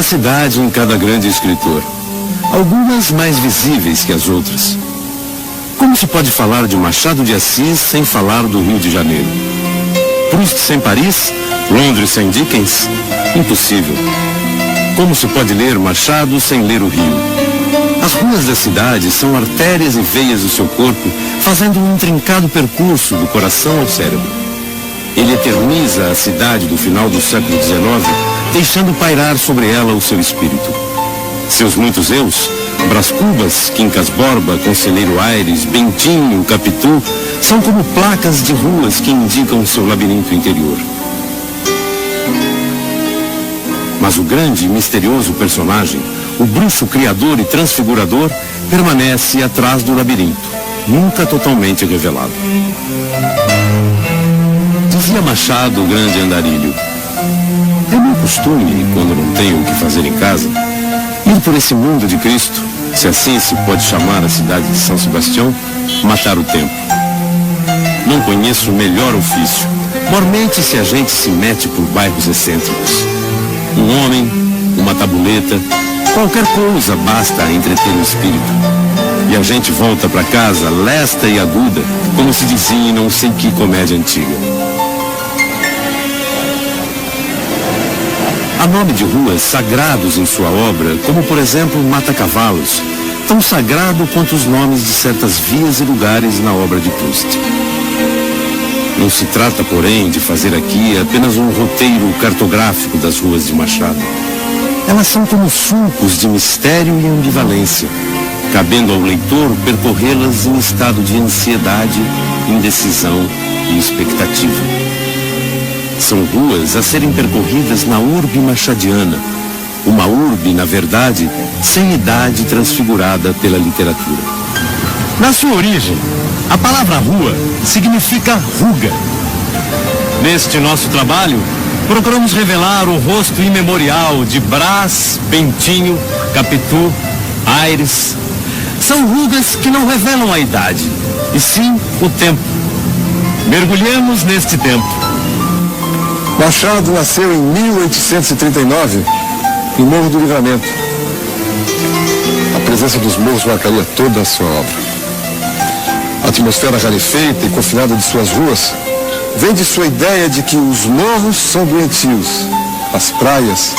Cidade em cada grande escritor, algumas mais visíveis que as outras. Como se pode falar de Machado de Assis sem falar do Rio de Janeiro? Proust sem Paris? Londres sem Dickens? Impossível. Como se pode ler Machado sem ler o Rio? As ruas da cidade são artérias e veias do seu corpo, fazendo um intrincado percurso do coração ao cérebro. Ele eterniza a cidade do final do século XIX, deixando pairar sobre ela o seu espírito. Seus muitos eus, Brás Cubas, Quincas Borba, Conselheiro Aires, Bentinho, Capitu, são como placas de ruas que indicam seu labirinto interior. Mas o grande e misterioso personagem, o bruxo criador e transfigurador, permanece atrás do labirinto, nunca totalmente revelado. Dizia Machado, o grande andarilho: é meu costume, quando não tenho o que fazer em casa, ir por esse mundo de Cristo, se assim se pode chamar a cidade de São Sebastião, matar o tempo. Não conheço melhor ofício, mormente se a gente se mete por bairros excêntricos. Um homem, uma tabuleta, qualquer coisa basta a entreter o espírito. E a gente volta para casa lesta e aguda, como se dizia em não sei que comédia antiga. Há nome de ruas sagrados em sua obra, como por exemplo Mata-Cavalos, tão sagrado quanto os nomes de certas vias e lugares na obra de Proust. Não se trata, porém, de fazer aqui apenas um roteiro cartográfico das ruas de Machado. Elas são como sulcos de mistério e ambivalência, cabendo ao leitor percorrê-las em estado de ansiedade, indecisão e expectativa. São ruas a serem percorridas na urbe machadiana, uma urbe, na verdade, sem idade transfigurada pela literatura. Na sua origem, a palavra rua significa ruga. Neste nosso trabalho, procuramos revelar o rosto imemorial de Brás, Bentinho, Capitu, Aires. São rugas que não revelam a idade, e sim o tempo. Mergulhemos neste tempo. Machado nasceu em 1839, em Morro do Livramento. A presença dos morros marcaria toda a sua obra. A atmosfera rarefeita e confinada de suas ruas vem de sua ideia de que os morros são doentios, as praias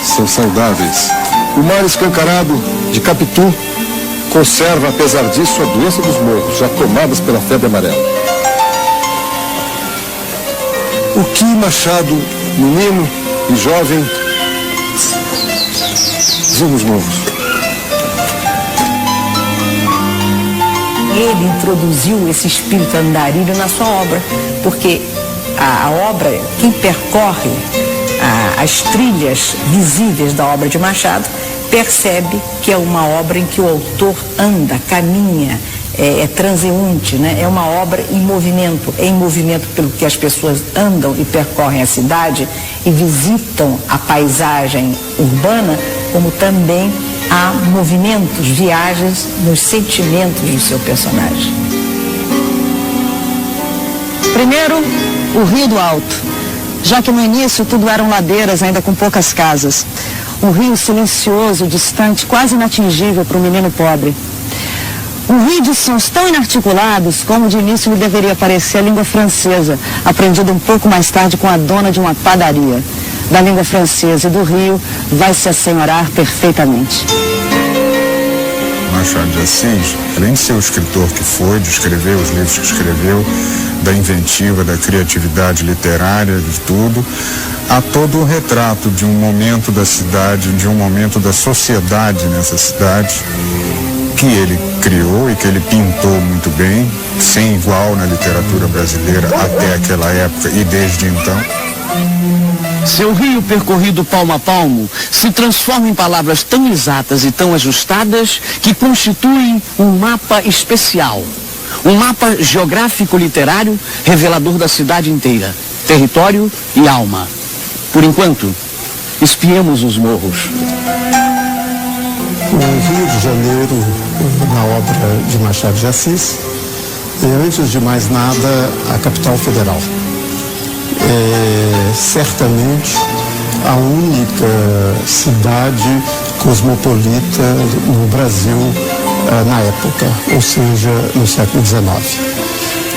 são saudáveis. O mar escancarado de Capitu conserva, apesar disso, a doença dos morros, já tomadas pela febre amarela. O que Machado, menino e jovem, viu nos morros? Ele introduziu esse espírito andarilho na sua obra, porque a obra, quem percorre as trilhas visíveis da obra de Machado, percebe que é uma obra em que o autor anda, caminha, é transeunte, né? É uma obra em movimento pelo que as pessoas andam e percorrem a cidade e visitam a paisagem urbana, como também há movimentos, viagens nos sentimentos do seu personagem. Primeiro, o Rio do Alto, já que no início tudo eram ladeiras ainda com poucas casas. Um rio silencioso, distante, quase inatingível para um menino pobre. Um rio de sons tão inarticulados como de início lhe deveria parecer a língua francesa, aprendida um pouco mais tarde com a dona de uma padaria. da língua francesa e do Rio vai se assenhorar perfeitamente. Machado de Assis, além de ser o escritor que foi, de escrever os livros que escreveu, da inventiva, da criatividade literária, de tudo, há todo um retrato de um momento da cidade, de um momento da sociedade nessa cidade, que ele criou e que ele pintou muito bem, sem igual na literatura brasileira até aquela época e desde então. Seu rio percorrido palmo a palmo se transforma em palavras tão exatas e tão ajustadas que constituem um mapa especial. Um mapa geográfico-literário revelador da cidade inteira, território e alma. Por enquanto, espiemos os morros. O Rio de Janeiro, na obra de Machado de Assis, é, antes de mais nada, a capital federal. É certamente a única cidade cosmopolita no Brasil na época, ou seja, no século XIX.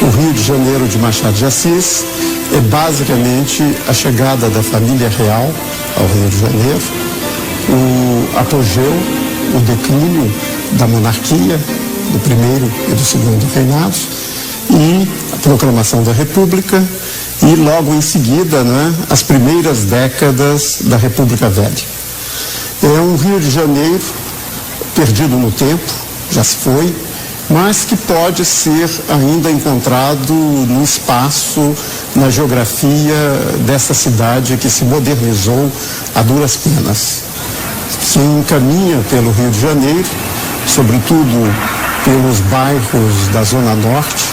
O Rio de Janeiro de Machado de Assis é basicamente a chegada da família real ao Rio de Janeiro, o apogeu, o declínio da monarquia, do primeiro e do segundo reinados, e a proclamação da República, e logo em seguida, né, as primeiras décadas da República Velha. É um Rio de Janeiro perdido no tempo, já se foi, mas que pode ser ainda encontrado no espaço, na geografia dessa cidade que se modernizou a duras penas. Quem caminha pelo Rio de Janeiro, sobretudo pelos bairros da Zona Norte,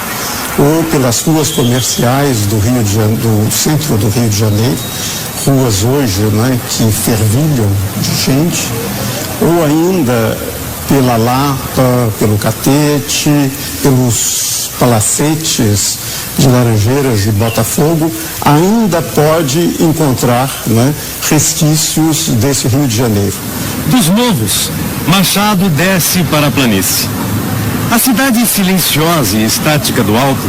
ou pelas ruas comerciais do centro do Rio de Janeiro, ruas hoje, né, que fervilham de gente, ou ainda pela Lapa, pelo Catete, pelos palacetes de Laranjeiras e Botafogo, ainda pode encontrar, né, resquícios desse Rio de Janeiro. Dos morros, Machado desce para a planície. A cidade silenciosa e estática do alto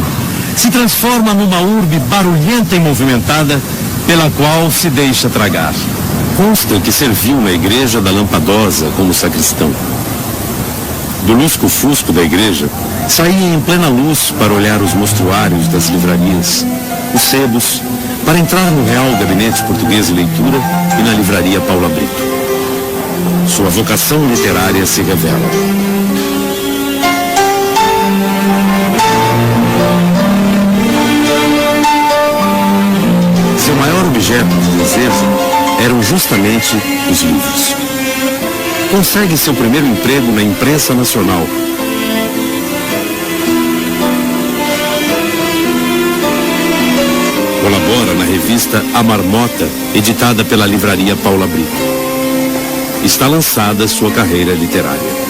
se transforma numa urbe barulhenta e movimentada pela qual se deixa tragar. Consta que serviu na igreja da Lampadosa como sacristão. Do lusco-fusco da igreja, saía em plena luz para olhar os mostruários das livrarias, os sebos, para entrar no Real Gabinete Português de Leitura e na livraria Paula Brito. Sua vocação literária se revela. Seu maior objeto de desejo eram justamente os livros. Consegue seu primeiro emprego na imprensa nacional. Colabora na revista A Marmota, editada pela livraria Paula Brito. Está lançada sua carreira literária.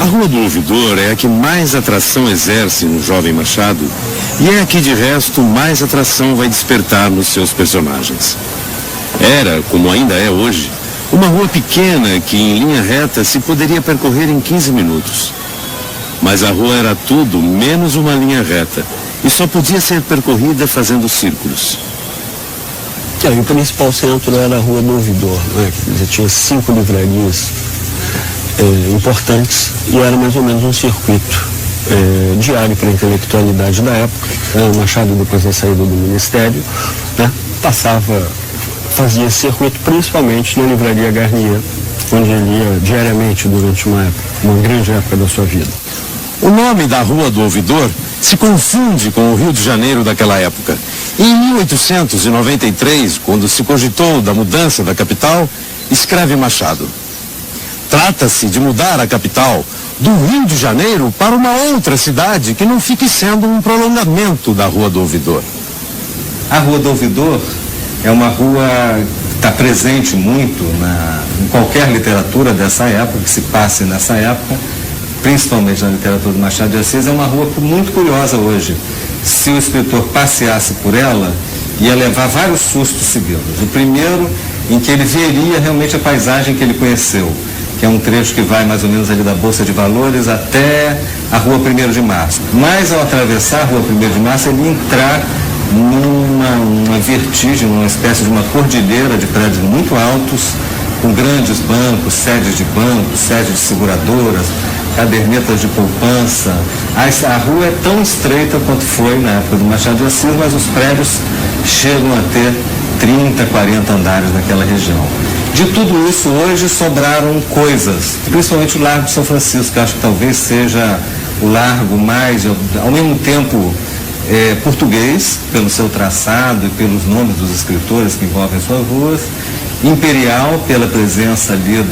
A Rua do Ouvidor é a que mais atração exerce no jovem Machado e é a que, de resto, mais atração vai despertar nos seus personagens. Era, como ainda é hoje, uma rua pequena que, em linha reta, se poderia percorrer em 15 minutos. Mas a rua era tudo menos uma linha reta e só podia ser percorrida fazendo círculos. E o principal centro era a Rua do Ouvidor, né? Já tinha 5 livrarias importantes e era mais ou menos um circuito diário para a intelectualidade da época. O Machado, depois da saída do Ministério, né, fazia esse circuito principalmente na livraria Garnier, onde ele ia diariamente durante uma grande época da sua vida. O nome da Rua do Ouvidor se confunde com o Rio de Janeiro daquela época. E em 1893, quando se cogitou da mudança da capital, escreve Machado: trata-se de mudar a capital do Rio de Janeiro para uma outra cidade que não fique sendo um prolongamento da Rua do Ouvidor. A Rua do Ouvidor é uma rua que está presente muito em qualquer literatura dessa época, que se passe nessa época, principalmente na literatura do Machado de Assis. É uma rua muito curiosa hoje. Se o escritor passeasse por ela, ia levar vários sustos seguidos. O primeiro, em que ele veria realmente a paisagem que ele conheceu, que é um trecho que vai mais ou menos ali da Bolsa de Valores até a Rua 1º de Março. Mas ao atravessar a Rua 1º de Março, ele ia entrar numa vertigem, numa espécie de uma cordilheira de prédios muito altos, com grandes bancos, sedes de bancos, sedes de seguradoras, cadernetas de poupança. A rua é tão estreita quanto foi na época do Machado de Assis, mas os prédios chegam a ter 30, 40 andares naquela região. De tudo isso, hoje sobraram coisas, principalmente o Largo de São Francisco, que acho que talvez seja o largo mais, ao mesmo tempo, português, pelo seu traçado e pelos nomes dos escritores que envolvem suas ruas, imperial, pela presença ali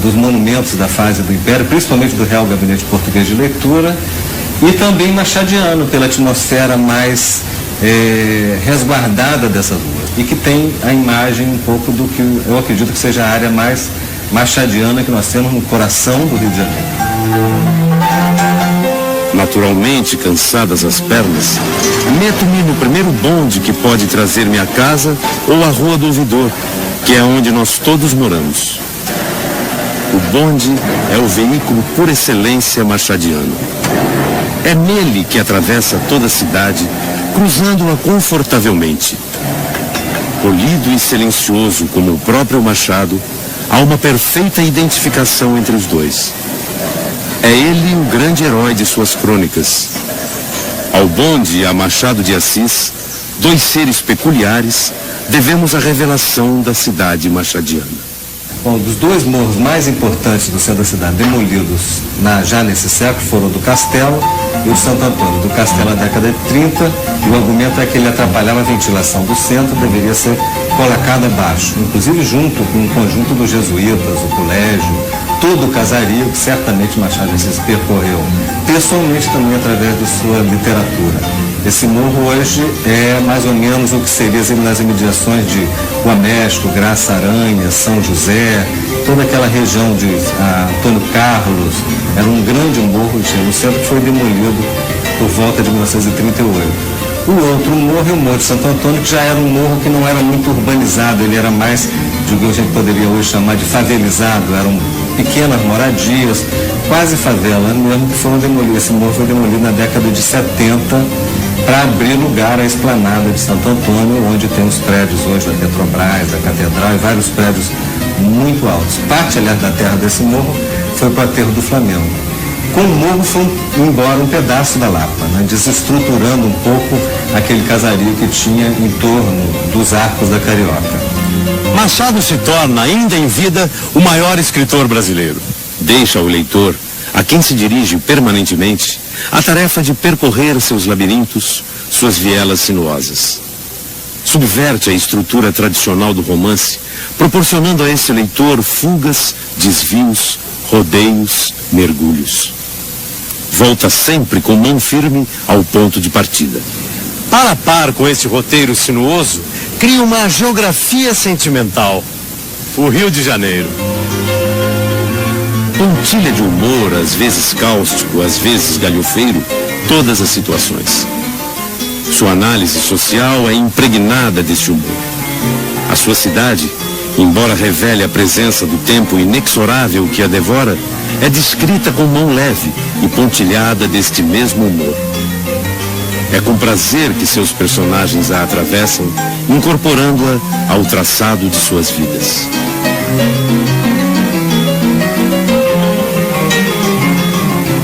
dos monumentos da fase do Império, principalmente do Real Gabinete Português de Leitura, e também machadiano, pela atmosfera mais resguardada dessa rua, e que tem a imagem um pouco do que eu acredito que seja a área mais machadiana que nós temos no coração do Rio de Janeiro. Naturalmente, cansadas as pernas, meto-me no primeiro bonde que pode trazer-me à casa ou à Rua do Ouvidor, que é onde nós todos moramos. O bonde é o veículo por excelência machadiano. É nele que atravessa toda a cidade, cruzando-a confortavelmente. Polido e silencioso como o próprio Machado, há uma perfeita identificação entre os dois. É ele o grande herói de suas crônicas. Ao bonde e a Machado de Assis, dois seres peculiares, devemos a revelação da cidade machadiana. Bom, dos dois morros mais importantes do centro da cidade, demolidos já nesse século, foram o do Castelo e o Santo Antônio. Do Castelo na década de 30, e o argumento é que ele atrapalhava a ventilação do centro, deveria ser colocado abaixo, inclusive junto com o conjunto dos jesuítas, o colégio, todo o casario que certamente Machado de Assis percorreu, pessoalmente também através de sua literatura. Esse morro hoje é mais ou menos o que seria nas imediações de Rua México, Graça Aranha, São José, toda aquela região de Antônio Carlos. Era um grande morro no centro que foi demolido por volta de 1938. O outro morro é o Morro de Santo Antônio, que já era um morro que não era muito urbanizado, ele era mais, de que a gente poderia hoje chamar de favelizado, eram pequenas moradias, quase favela mesmo, que foram demolidas. Esse morro foi demolido na década de 70 para abrir lugar à esplanada de Santo Antônio, onde tem os prédios hoje da Petrobras, da Catedral e vários prédios muito altos. Parte, aliás, da terra desse morro foi para o aterro do Flamengo. Com o morro foi embora um pedaço da Lapa, né, desestruturando um pouco aquele casario que tinha em torno dos arcos da Carioca. Machado se torna, ainda em vida, o maior escritor brasileiro. Deixa ao leitor, a quem se dirige permanentemente, a tarefa de percorrer seus labirintos, suas vielas sinuosas. Subverte a estrutura tradicional do romance, proporcionando a esse leitor fugas, desvios, rodeios, mergulhos. Volta sempre com mão firme ao ponto de partida. Par a par com este roteiro sinuoso, cria uma geografia sentimental. O Rio de Janeiro. Pontilha de humor, às vezes cáustico, às vezes galhofeiro, todas as situações. Sua análise social é impregnada deste humor. A sua cidade, embora revele a presença do tempo inexorável que a devora, é descrita com mão leve e pontilhada deste mesmo humor. É com prazer que seus personagens a atravessam, incorporando-a ao traçado de suas vidas.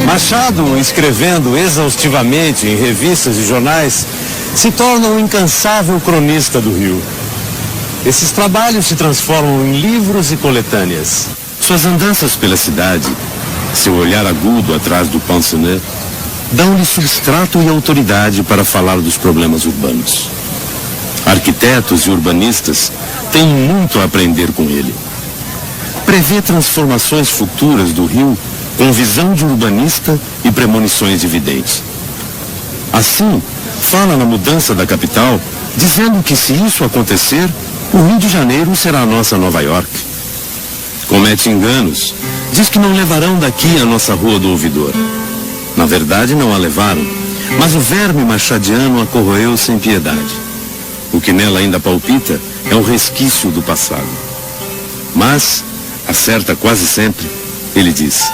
Machado, escrevendo exaustivamente em revistas e jornais, se torna um incansável cronista do Rio. Esses trabalhos se transformam em livros e coletâneas. Suas andanças pela cidade, seu olhar agudo atrás do pensionnaire, dão-lhe substrato e autoridade para falar dos problemas urbanos. Arquitetos e urbanistas têm muito a aprender com ele. Prevê transformações futuras do Rio com visão de urbanista e premonições de vidente. Assim, fala na mudança da capital, dizendo que se isso acontecer, o Rio de Janeiro será a nossa Nova York. Comete enganos, diz que não levarão daqui a nossa Rua do Ouvidor. Na verdade, não a levaram, mas o verme machadiano a corroeu sem piedade. O que nela ainda palpita é um resquício do passado. Mas, acerta quase sempre, ele diz: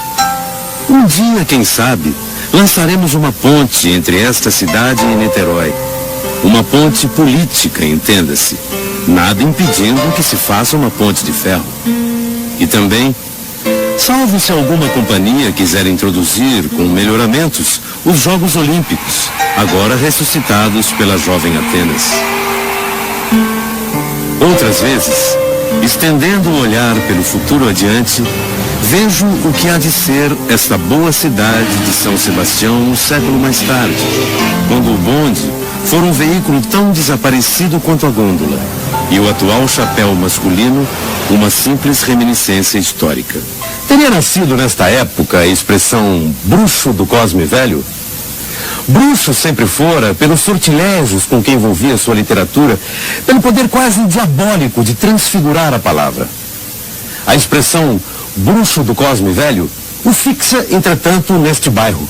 um dia, quem sabe, lançaremos uma ponte entre esta cidade e Niterói. Uma ponte política, entenda-se. Nada impedindo que se faça uma ponte de ferro. E também, salvo se alguma companhia quiser introduzir, com melhoramentos, os Jogos Olímpicos, agora ressuscitados pela jovem Atenas. Outras vezes, estendendo o olhar pelo futuro adiante, vejo o que há de ser esta boa cidade de São Sebastião um século mais tarde, quando o bonde for um veículo tão desaparecido quanto a gôndola, e o atual chapéu masculino uma simples reminiscência histórica. Teria nascido nesta época a expressão bruxo do Cosme Velho? Bruxo sempre fora pelos sortilégios com que envolvia sua literatura, pelo poder quase diabólico de transfigurar a palavra. A expressão bruxo do Cosme Velho o fixa, entretanto, neste bairro.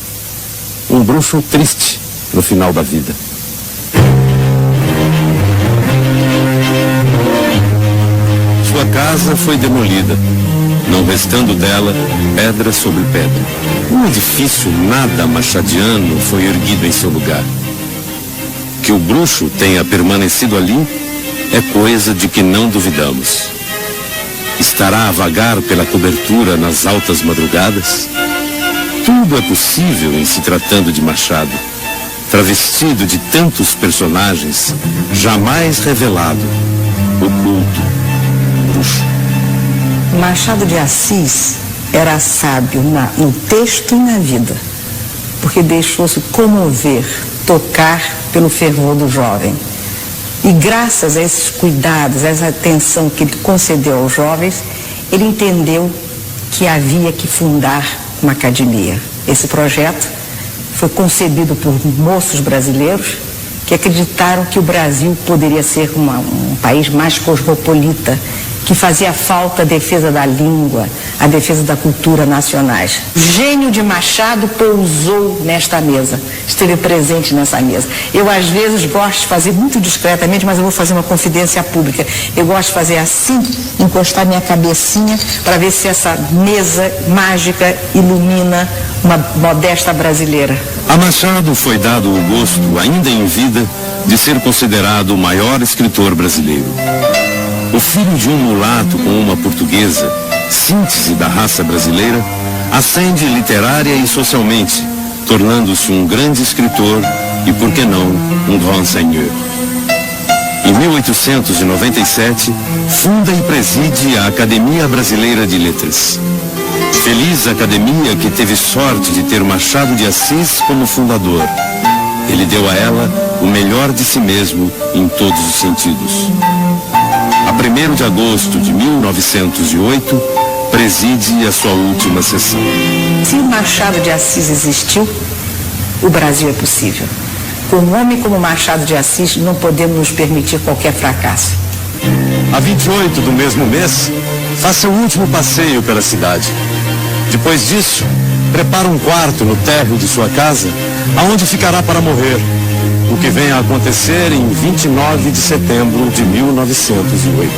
Um bruxo triste no final da vida. Sua casa foi demolida, não restando dela pedra sobre pedra. Um edifício nada machadiano foi erguido em seu lugar. Que o bruxo tenha permanecido ali é coisa de que não duvidamos. Estará a vagar pela cobertura nas altas madrugadas? Tudo é possível em se tratando de Machado, travestido de tantos personagens, jamais revelado, oculto, bruxo. Machado de Assis era sábio no texto e na vida, porque deixou-se comover, tocar pelo fervor do jovem. E graças a esses cuidados, a essa atenção que ele concedeu aos jovens, ele entendeu que havia que fundar uma academia. Esse projeto foi concebido por moços brasileiros que acreditaram que o Brasil poderia ser um país mais cosmopolita, que fazia falta a defesa da língua, a defesa da cultura nacionais. O gênio de Machado pousou nesta mesa, esteve presente nessa mesa. Eu, às vezes, gosto de fazer muito discretamente, mas eu vou fazer uma confidência pública. Eu gosto de fazer assim, encostar minha cabecinha para ver se essa mesa mágica ilumina uma modesta brasileira. A Machado foi dado o gosto, ainda em vida, de ser considerado o maior escritor brasileiro. O filho de um mulato com uma portuguesa, síntese da raça brasileira, ascende literária e socialmente, tornando-se um grande escritor e, por que não, um grand seigneur. Em 1897, funda e preside a Academia Brasileira de Letras. Feliz academia que teve sorte de ter Machado de Assis como fundador. Ele deu a ela o melhor de si mesmo em todos os sentidos. A 1º de agosto de 1908, preside a sua última sessão. Se Machado de Assis existiu, o Brasil é possível. Com um homem como Machado de Assis, não podemos nos permitir qualquer fracasso. A 28 do mesmo mês, faça o último passeio pela cidade. Depois disso, prepara um quarto no térreo de sua casa, aonde ficará para morrer. O que vem a acontecer em 29 de setembro de 1908.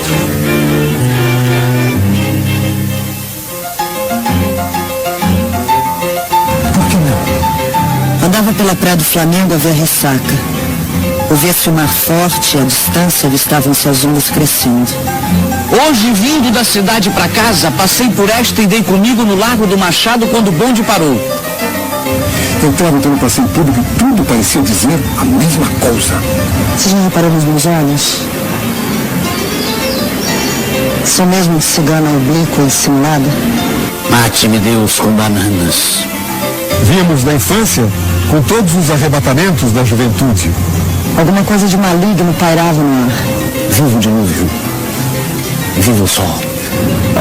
Por que não? Andava pela praia do Flamengo a ver a ressaca. Ouvia-se o mar forte e à distância avistavam-se as ondas crescendo. Hoje, vindo da cidade para casa, passei por esta e dei comigo no Largo do Machado quando o bonde parou. Entrava pelo passeio público e tudo parecia dizer a mesma coisa. Você já reparou nos meus olhos? São mesmo cigana oblíqua e simulada? Mate-me Deus com bananas. Víamos da infância com todos os arrebatamentos da juventude. Alguma coisa de maligno pairava no ar. Viva o dilúvio. Viva o sol.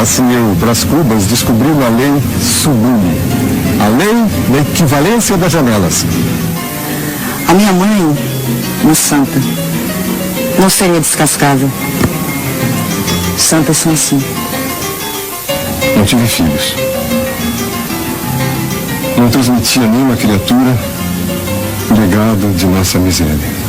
Assim eu, Brás Cubas, descobri uma lei sublime. A lei da equivalência das janelas. A minha mãe, uma santa, não seria descascável. Santas são assim. Não tive filhos. Não transmiti a nenhuma criatura o legado de nossa miséria.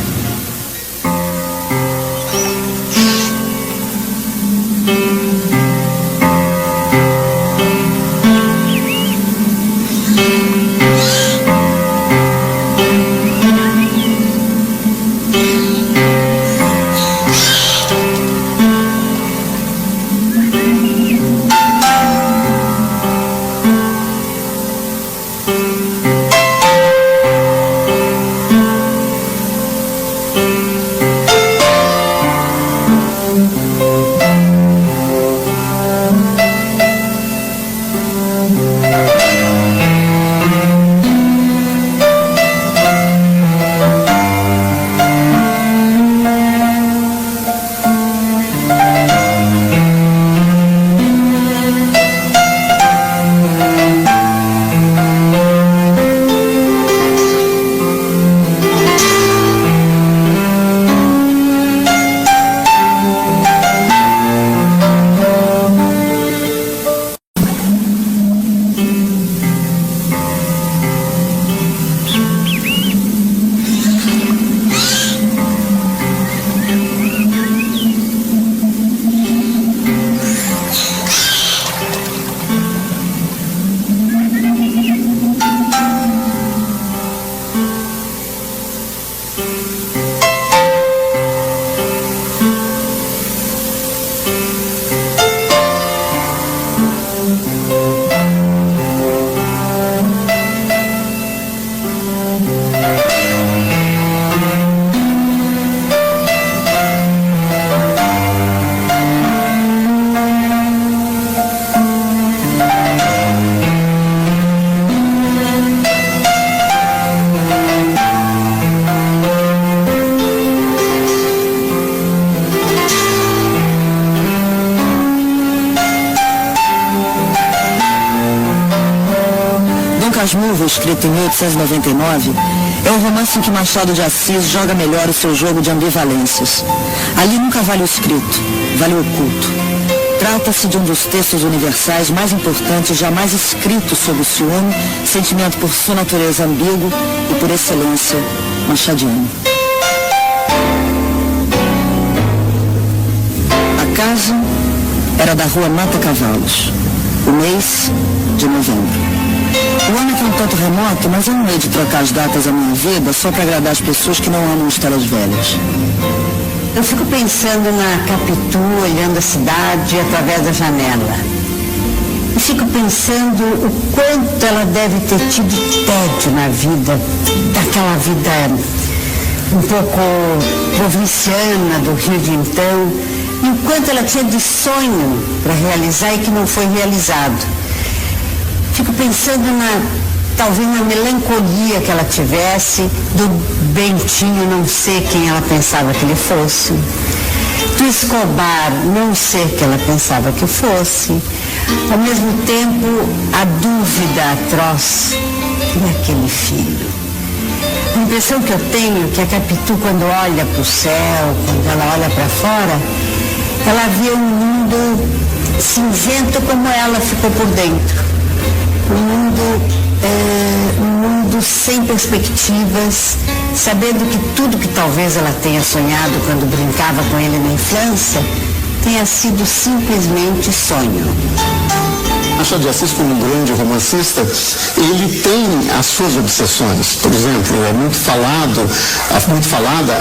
Casmurro, escrito em 1899, é o romance em que Machado de Assis joga melhor o seu jogo de ambivalências. Ali nunca vale o escrito, vale o oculto. Trata-se de um dos textos universais mais importantes jamais escritos sobre o ciúme, sentimento por sua natureza ambíguo e, por excelência, machadiano. A casa era da rua Mata Cavalos, o mês de novembro. O ano é um tanto remoto, mas eu não hei de trocar as datas da minha vida só para agradar as pessoas que não amam histórias velhas. Eu fico pensando na Capitu, olhando a cidade através da janela. E fico pensando o quanto ela deve ter tido tédio na vida, daquela vida um pouco provinciana do Rio de então, e o quanto ela tinha de sonho para realizar e que não foi realizado. Fico pensando talvez na melancolia que ela tivesse, do Bentinho não ser quem ela pensava que ele fosse, do Escobar não ser quem ela pensava que fosse, ao mesmo tempo a dúvida atroz daquele filho. A impressão que eu tenho é que a Capitu, quando olha para o céu, quando ela olha para fora, ela vê um mundo cinzento como ela ficou por dentro. Um mundo sem perspectivas, sabendo que tudo que talvez ela tenha sonhado quando brincava com ele na infância, tenha sido simplesmente sonho. Machado de Assis, como um grande romancista, ele tem as suas obsessões. Por exemplo, é muito falada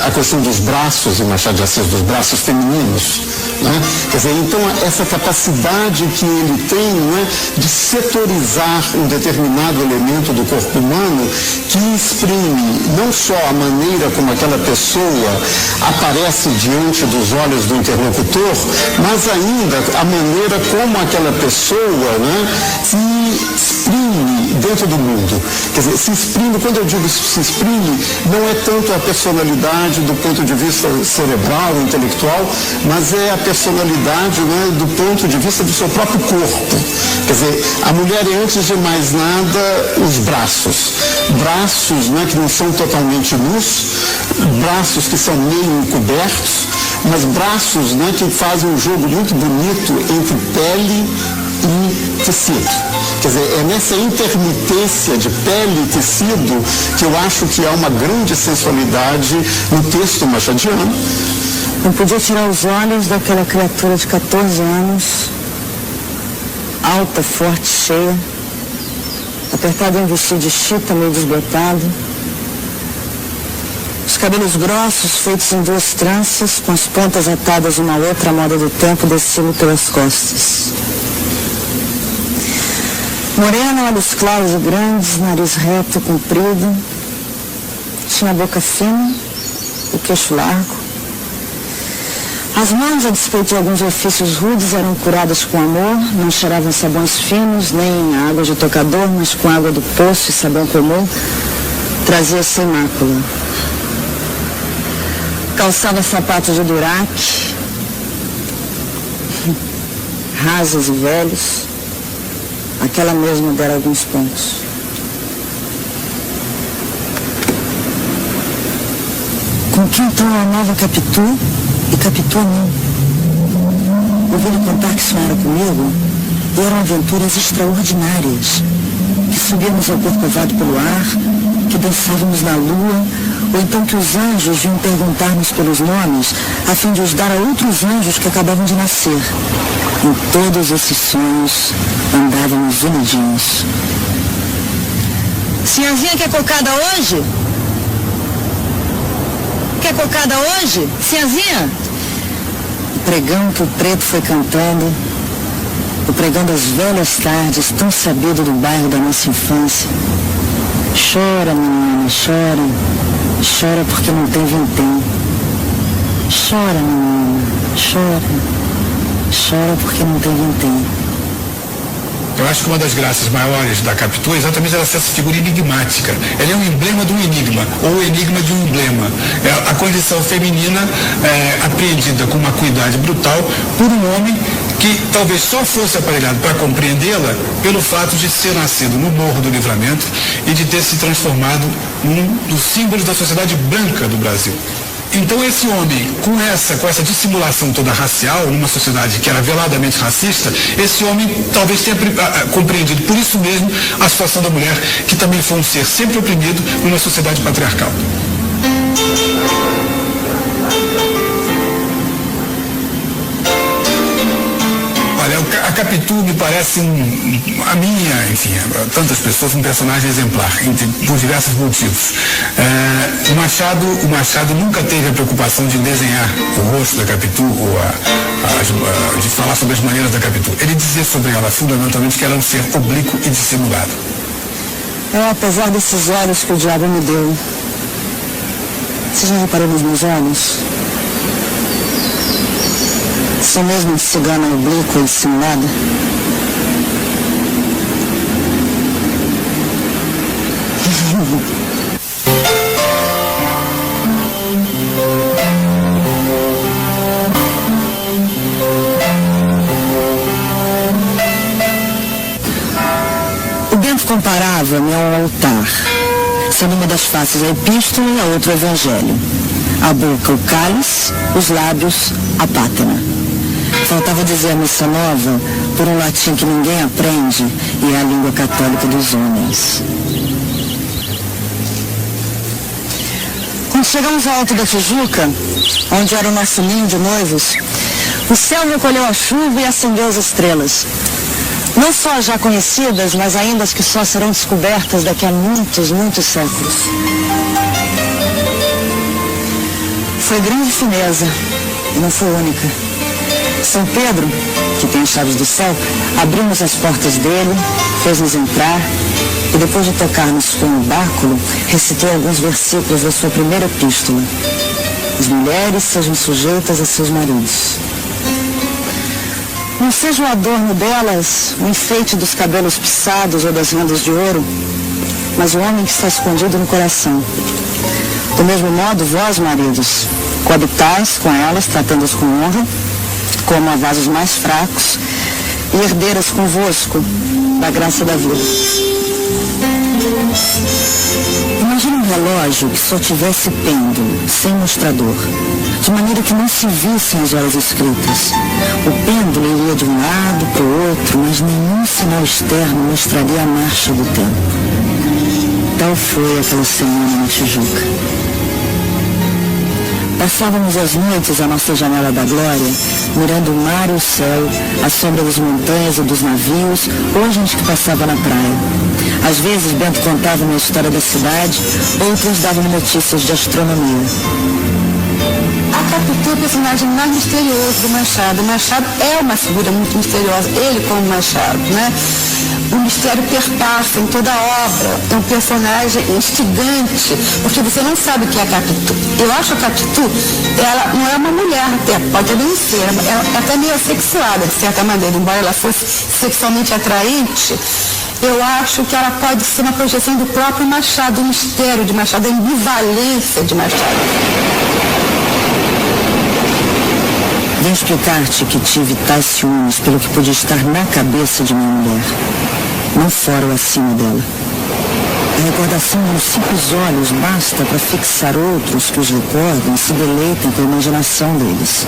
a questão dos braços em Machado de Assis, dos braços femininos. Né? Quer dizer, então essa capacidade que ele tem, né, de setorizar um determinado elemento do corpo humano que exprime não só a maneira como aquela pessoa aparece diante dos olhos do interlocutor, mas ainda a maneira como aquela pessoa, né, se exprime dentro do mundo. Quer dizer, se exprime, quando eu digo se exprime, não é tanto a personalidade do ponto de vista cerebral, intelectual, mas é a personalidade, né, do ponto de vista do seu próprio corpo. Quer dizer, a mulher é, antes de mais nada, os braços. Braços, né, que não são totalmente nus, braços que são meio encobertos, mas braços, né, que fazem um jogo muito bonito entre pele e tecido. Quer dizer, é nessa intermitência de pele e tecido que eu acho que há uma grande sensualidade no texto machadiano. Não podia tirar os olhos daquela criatura de 14 anos, alta, forte, cheia, apertada em um vestido de chita, meio desbotado, os cabelos grossos feitos em 2 tranças, com as pontas atadas uma à outra à moda do tempo, descendo pelas costas. Morena, olhos claros e grandes, nariz reto, comprido, tinha a boca fina, o queixo largo. As mãos, a despeito de alguns ofícios rudes, eram curadas com amor, não cheiravam sabões finos, nem água de tocador, mas com água do poço e sabão comum, trazia sem mácula. Calçava sapatos de duraque, rasos e velhos. Aquela mesma dera alguns pontos. Com que entrou a nova Capitu e Capitu a mim. Ouvi-lhe contar que sonhara comigo e eram aventuras extraordinárias. Que subíamos ao corcovado pelo ar, que dançávamos na lua, ou então que os anjos vinham perguntar-nos pelos nomes, a fim de os dar a outros anjos que acabavam de nascer. Em todos esses sonhos andávamos unidinhos. Sinhazinha quer cocada hoje? Quer cocada hoje? Sinhazinha? O pregão que o preto foi cantando, o pregão das velhas tardes, tão sabido do bairro da nossa infância. Chora, menina, chora. Chora porque não tem vintém. Chora, menina, chora. Chora porque não tem vintém. Eu acho que uma das graças maiores da Capitu é exatamente essa figura enigmática. Ela é um emblema de um enigma, ou o enigma de um emblema. É a condição feminina apreendida com uma acuidade brutal por um homem que talvez só fosse aparelhado para compreendê-la pelo fato de ser nascido no Morro do Livramento e de ter se transformado num dos símbolos da sociedade branca do Brasil. Então esse homem, com essa dissimulação toda racial, numa sociedade que era veladamente racista, esse homem talvez tenha compreendido por isso mesmo a situação da mulher, que também foi um ser sempre oprimido numa sociedade patriarcal. A Capitu me parece, a minha, enfim, tantas pessoas, um personagem exemplar, por diversos motivos. O Machado nunca teve a preocupação de desenhar o rosto da Capitu ou de falar sobre as maneiras da Capitu. Ele dizia sobre ela, fundamentalmente, que ela era um ser oblíquo e dissimulado. Apesar desses olhos que o diabo me deu, você já reparou nos meus olhos? Sou mesmo de cigana oblíqua e dissimulada? O Bento comparava-me ao altar, sendo uma das faces a epístola e a outra o evangelho. A boca o cálice, os lábios a pátena. Faltava dizer a missa nova por um latim que ninguém aprende e é a língua católica dos homens. Quando chegamos ao Alto da Tijuca, onde era o nosso ninho de noivos, o céu recolheu a chuva e acendeu as estrelas. Não só as já conhecidas, mas ainda as que só serão descobertas daqui a muitos, muitos séculos. Foi grande fineza, e não foi única. São Pedro, que tem as chaves do céu, abriu-nos as portas dele, fez-nos entrar e depois de tocar-nos com um báculo, recitou alguns versículos da sua primeira epístola. As mulheres sejam sujeitas a seus maridos. Não seja o adorno delas, o enfeite dos cabelos pisados ou das rendas de ouro, mas o homem que está escondido no coração. Do mesmo modo, vós, maridos, coabitais com elas, tratando-as com honra, como a vasos mais fracos, e herdeiras convosco da graça da vida. Imagina um relógio que só tivesse pêndulo, sem mostrador, de maneira que não se vissem as horas escritas. O pêndulo iria de um lado para o outro, mas nenhum sinal externo mostraria a marcha do tempo. Tal foi aquela semana na Tijuca. Passávamos as noites à nossa janela da glória, mirando o mar e o céu, a sombra das montanhas e dos navios, ou a gente que passava na praia. Às vezes, Bento contava-me a história da cidade, outros davam-me notícias de astronomia. A Capitu é o personagem mais misterioso do Machado. O Machado é uma figura muito misteriosa, ele como Machado, né? O mistério perpassa em toda a obra. É um personagem instigante, porque você não sabe o que é a Capitu. Eu acho a Capitu, ela não é uma mulher até, pode nem ser, é até meio assexuada, de certa maneira, embora ela fosse sexualmente atraente. Eu acho que ela pode ser uma projeção do próprio Machado, o mistério de Machado, a ambivalência de Machado. Vim explicar-te que tive tais ciúmes pelo que podia estar na cabeça de minha mulher, não fora ou acima dela. A recordação dos simples olhos basta para fixar outros que os recordam e se deleitem com a imaginação deles.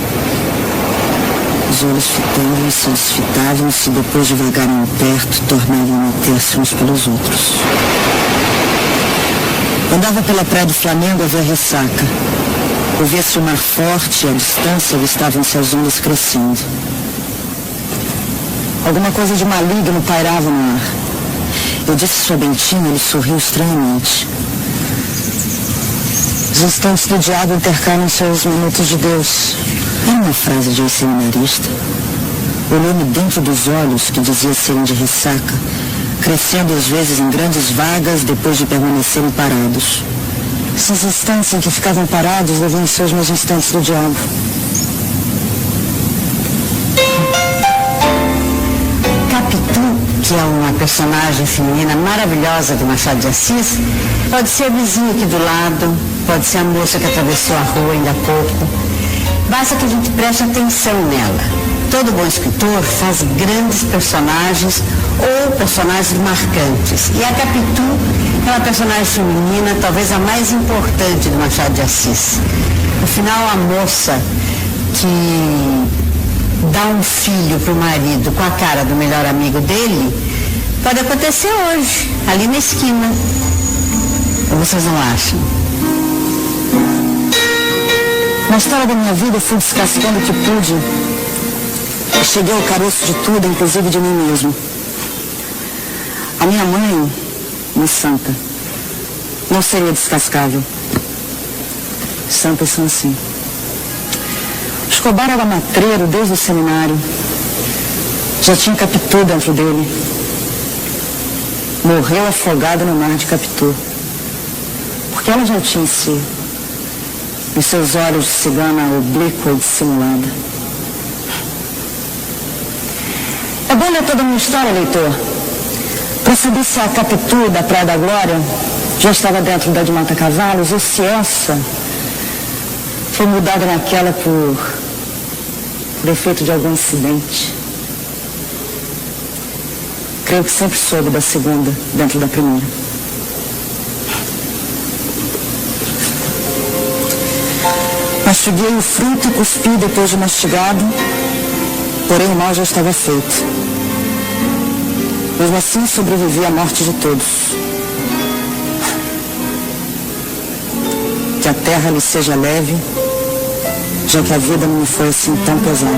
Os olhos fitavam-se, desfitavam-se e depois de vagarem perto, tornavam a meter-se uns pelos outros. Andava pela praia do Flamengo a ver a ressaca. Ouvia-se o mar forte e à distância avistavam-se as ondas crescendo. Alguma coisa de maligno pairava no ar. Eu disse isso a Bentinho, ele sorriu estranhamente. Os instantes do diabo intercalam-se aos minutos de Deus. Era uma frase de um seminarista. Olhou-me dentro dos olhos, que dizia serem de ressaca, crescendo às vezes em grandes vagas depois de permanecerem parados. Esses instantes em que ficavam parados deviam ser os meus instantes do diabo. Capitu, que é uma personagem feminina maravilhosa do Machado de Assis, pode ser a vizinha aqui do lado, pode ser a moça que atravessou a rua ainda há pouco. Basta que a gente preste atenção nela. todo bom escritor faz grandes personagens ou personagens marcantes. E a Capitu é uma personagem feminina, talvez a mais importante do Machado de Assis. Afinal, a moça que dá um filho para o marido com a cara do melhor amigo dele, pode acontecer hoje, ali na esquina. Ou vocês não acham? Na história da minha vida, eu fui descascando o que pude. Eu cheguei ao caroço de tudo, inclusive de mim mesmo. A minha mãe, uma santa, não seria descascável. Santas são assim. Escobar era matreiro desde o seminário. Já tinha Capitu dentro dele. Morreu afogado no mar de Capitu. Porque ela já tinha em si, os seus olhos de cigana oblíqua e dissimulada. É bom ler toda a minha história, leitor, para saber se a Capitu da Praia da Glória já estava dentro da de Mata Cavalos ou se essa foi mudada naquela por efeito de algum acidente. Creio que sempre soube da segunda dentro da primeira. Mastiguei o fruto e cuspi depois de mastigado, porém o mal já estava feito. Mesmo assim sobrevivi à morte de todos. Que a terra lhe seja leve, já que a vida não me foi assim tão pesada.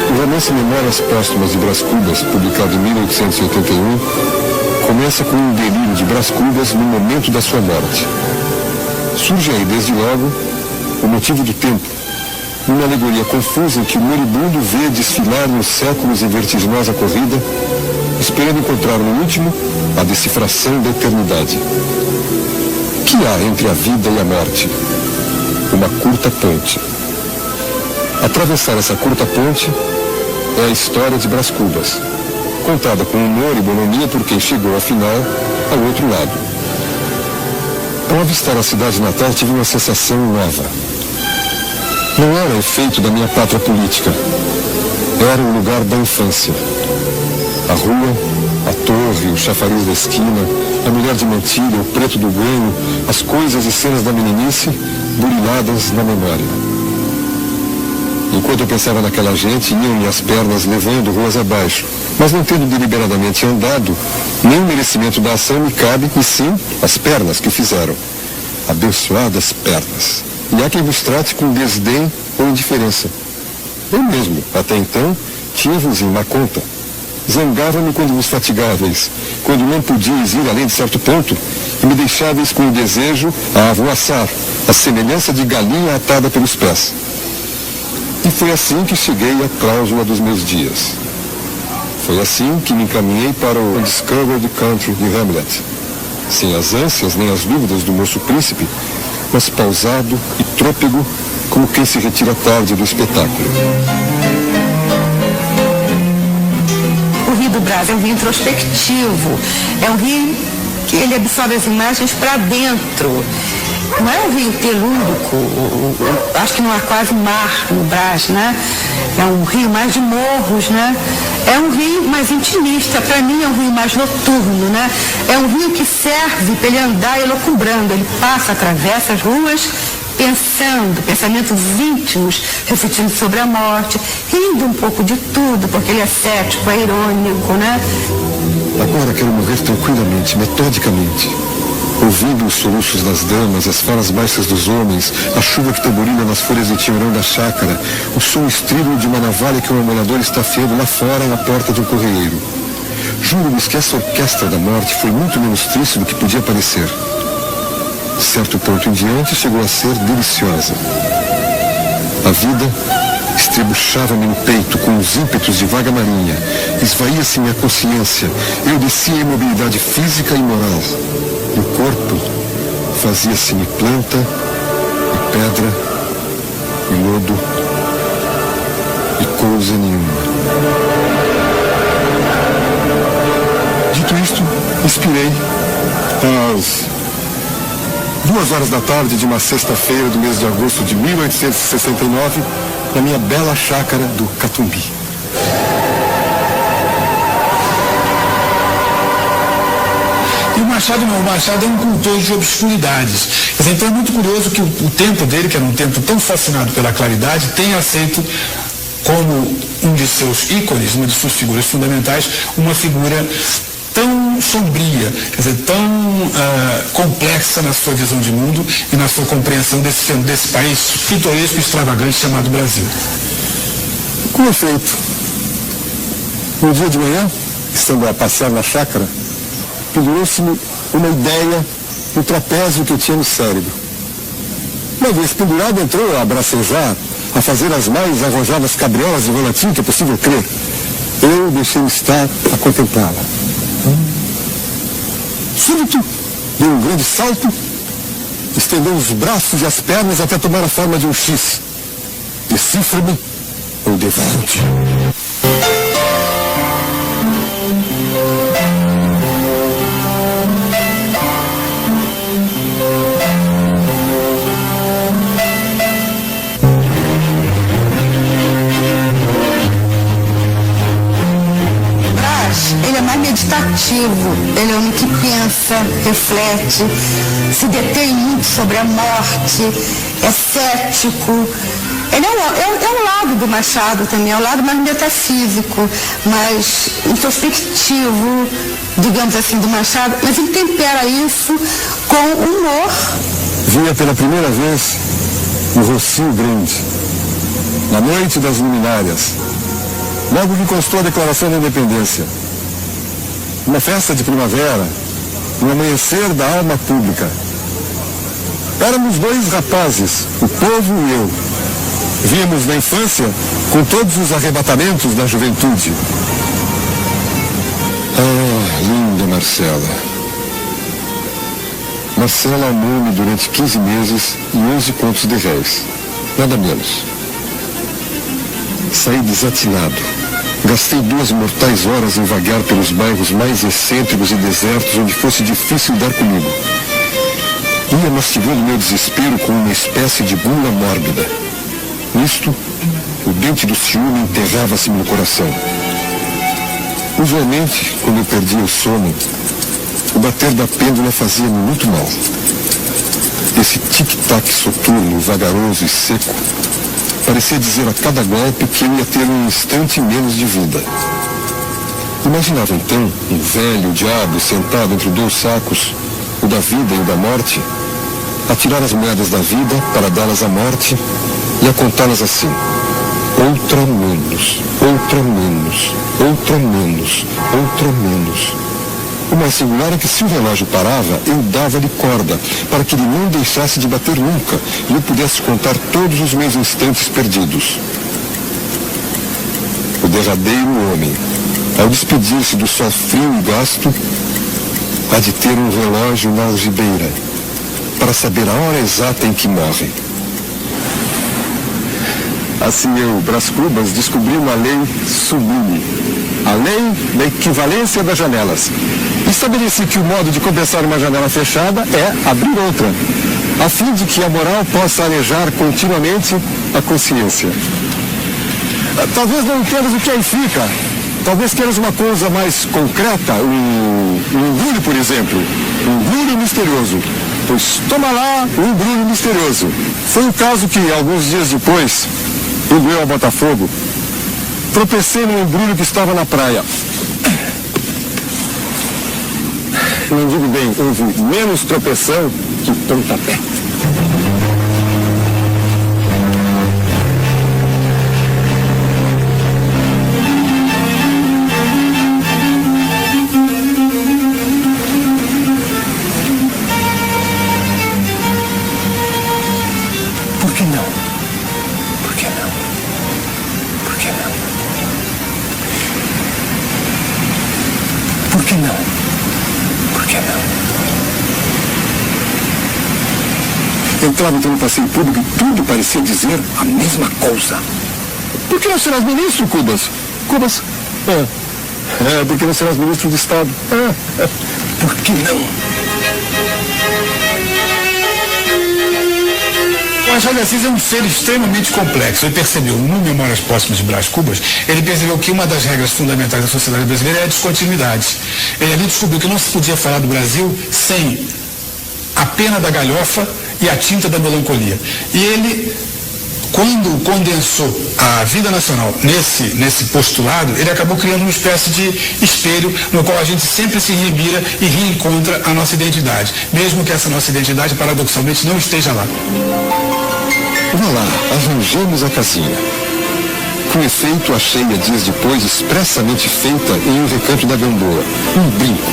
O romance Memórias Póstumas de Brás Cubas, publicado em 1881, começa com um delírio de Brás Cubas no momento da sua morte. Surge aí, desde logo, o motivo do tempo, uma alegoria confusa em que o moribundo vê desfilar nos séculos em vertiginosa corrida, esperando encontrar no último a decifração da eternidade. O que há entre a vida e a morte? Uma curta ponte. Atravessar essa curta ponte é a história de Brás Cubas, contada com humor e bonomia por quem chegou, afinal, ao outro lado. Ao avistar a cidade natal, tive uma sensação nova. Não era efeito da minha pátria política. Era o lugar da infância. A rua, a torre, o chafariz da esquina, a mulher de mantilha, o preto do ganho, as coisas e cenas da meninice buriladas na memória. Enquanto eu pensava naquela gente, iam-me as pernas levando ruas abaixo, mas não tendo deliberadamente andado, nem o merecimento da ação me cabe, e sim as pernas que fizeram. Abençoadas pernas. E há quem vos trate com desdém ou indiferença. Eu mesmo, até então, tinha-vos em má conta. Zangava-me quando vos fatigáveis, quando não podíeis ir além de certo ponto, e me deixáveis com o desejo a avoaçar, a semelhança de galinha atada pelos pés. E foi assim que cheguei à cláusula dos meus dias. Foi assim que me encaminhei para o Undiscovered Country de Hamlet, sem as ânsias nem as dúvidas do moço príncipe, mas pausado e trôpego, como quem se retira tarde do espetáculo. O Rio do Brás é um rio introspectivo, é um rio que ele absorve as imagens para dentro. Não é um rio telúrico, acho que não há quase mar no Brás, né? É um rio mais de morros, né? É um rio mais intimista, para mim é um rio mais noturno, né? É um rio que serve para ele andar elucubrando, ele passa, atravessa as ruas, pensamentos íntimos, refletindo sobre a morte, rindo um pouco de tudo, porque ele é cético, é irônico, né? Agora quero morrer tranquilamente, metodicamente, ouvindo os soluços das damas, as falas baixas dos homens, a chuva que tamborilha nas folhas de tinhorão da chácara, o som estrídulo de uma navalha que um amolador está afiando lá fora na porta de um correeiro. Juro-lhes que essa orquestra da morte foi muito menos triste do que podia parecer. De certo ponto em diante chegou a ser deliciosa. A vida estrebuchava-me no peito com os ímpetos de vaga marinha, esvaía-se minha consciência, eu descia a imobilidade física e moral. E o corpo fazia-se-me planta, e pedra, e lodo, coisa nenhuma. Dito isto, expirei às 2h da tarde de uma sexta-feira do mês de agosto de 1869, na minha bela chácara do Catumbi. E o Machado não, o Machado é um cultor de obscuridades. Quer dizer, então é muito curioso que o tempo dele, que era um tempo tão fascinado pela claridade, tenha aceito como um de seus ícones, uma de suas figuras fundamentais, uma figura tão sombria, quer dizer, tão complexa na sua visão de mundo e na sua compreensão desse país pitoresco e extravagante chamado Brasil. Com efeito, um dia de manhã, estando a passear na chácara, pendurou-se-me uma ideia no trapézio que eu tinha no cérebro. Uma vez pendurado, entrou a bracejar, a fazer as mais arrojadas cabriolas de volantim que é possível crer. Eu deixei-me estar a contemplá-la. Súbito, deu um grande salto, estendeu os braços e as pernas até tomar a forma de um X. Decifra-me ou devoro-te. Ele é mais meditativo, ele é um que pensa, reflete, se detém muito sobre a morte, é cético. Ele é um lado do Machado também, é um lado mais metafísico, mais introspectivo, digamos assim, do Machado, mas ele tempera isso com humor. Vinha pela primeira vez no Rocio Grande, na noite das luminárias, logo que constou a Declaração da Independência. Uma festa de primavera, um amanhecer da alma pública. Éramos dois rapazes, o povo e eu. Víamos na infância com todos os arrebatamentos da juventude. Ah, linda Marcela. Marcela amou-me durante 15 meses e 11 contos de réis. Nada menos. Saí desatinado. Gastei 2 mortais horas em vagar pelos bairros mais excêntricos e desertos onde fosse difícil dar comigo. Ia mastigando meu desespero com uma espécie de bula mórbida. Nisto, o dente do ciúme enterrava-se-me no coração. Usualmente, quando eu perdia o sono, o bater da pêndula fazia-me muito mal. Esse tic-tac soturno, vagaroso e seco, parecia dizer a cada golpe que eu ia ter um instante menos de vida. Imaginava então um velho diabo sentado entre 2 sacos, o da vida e o da morte, a tirar as moedas da vida para dá-las à morte e a contá-las assim: outra menos, outra menos, outra menos, outra menos. O mais singular é que se o relógio parava, eu dava-lhe corda, para que ele não deixasse de bater nunca e eu pudesse contar todos os meus instantes perdidos. O derradeiro homem, ao despedir-se do sol frio e gasto, há de ter um relógio na algibeira, para saber a hora exata em que morre. Assim eu, Brás Cubas, descobri uma lei sublime, a lei da equivalência das janelas. Estabeleci que o modo de compensar uma janela fechada é abrir outra, a fim de que a moral possa arejar continuamente a consciência. Talvez não entendas o que aí fica. Talvez queiras uma coisa mais concreta, um embrulho, por exemplo. Um embrulho misterioso. Pois toma lá o embrulho misterioso. Foi o caso que, alguns dias depois, indo eu ao Botafogo, tropecei num embrulho que estava na praia. Não digo bem, houve menos tropeção que pontapé. Por que não? Por que não? Por que não? Por que não? Por que não? Entrava então no passeio público e tudo parecia dizer a mesma coisa. Por que não serás ministro, Cubas? Cubas? Porque não serás ministro de Estado. Por que não? O Machado de Assis é um ser extremamente complexo. Ele percebeu, no Memórias Póstumas de Brás Cubas, ele percebeu que uma das regras fundamentais da sociedade brasileira é a descontinuidade. Ele ali descobriu que não se podia falar do Brasil sem a pena da galhofa e a tinta da melancolia. E ele, quando condensou a vida nacional nesse postulado, ele acabou criando uma espécie de espelho no qual a gente sempre se revira e reencontra a nossa identidade, mesmo que essa nossa identidade, paradoxalmente, não esteja lá. Vá lá, arranjamos a casinha. Com efeito, achei-a dias depois expressamente feita em um recanto da Gamboa. Um brinco.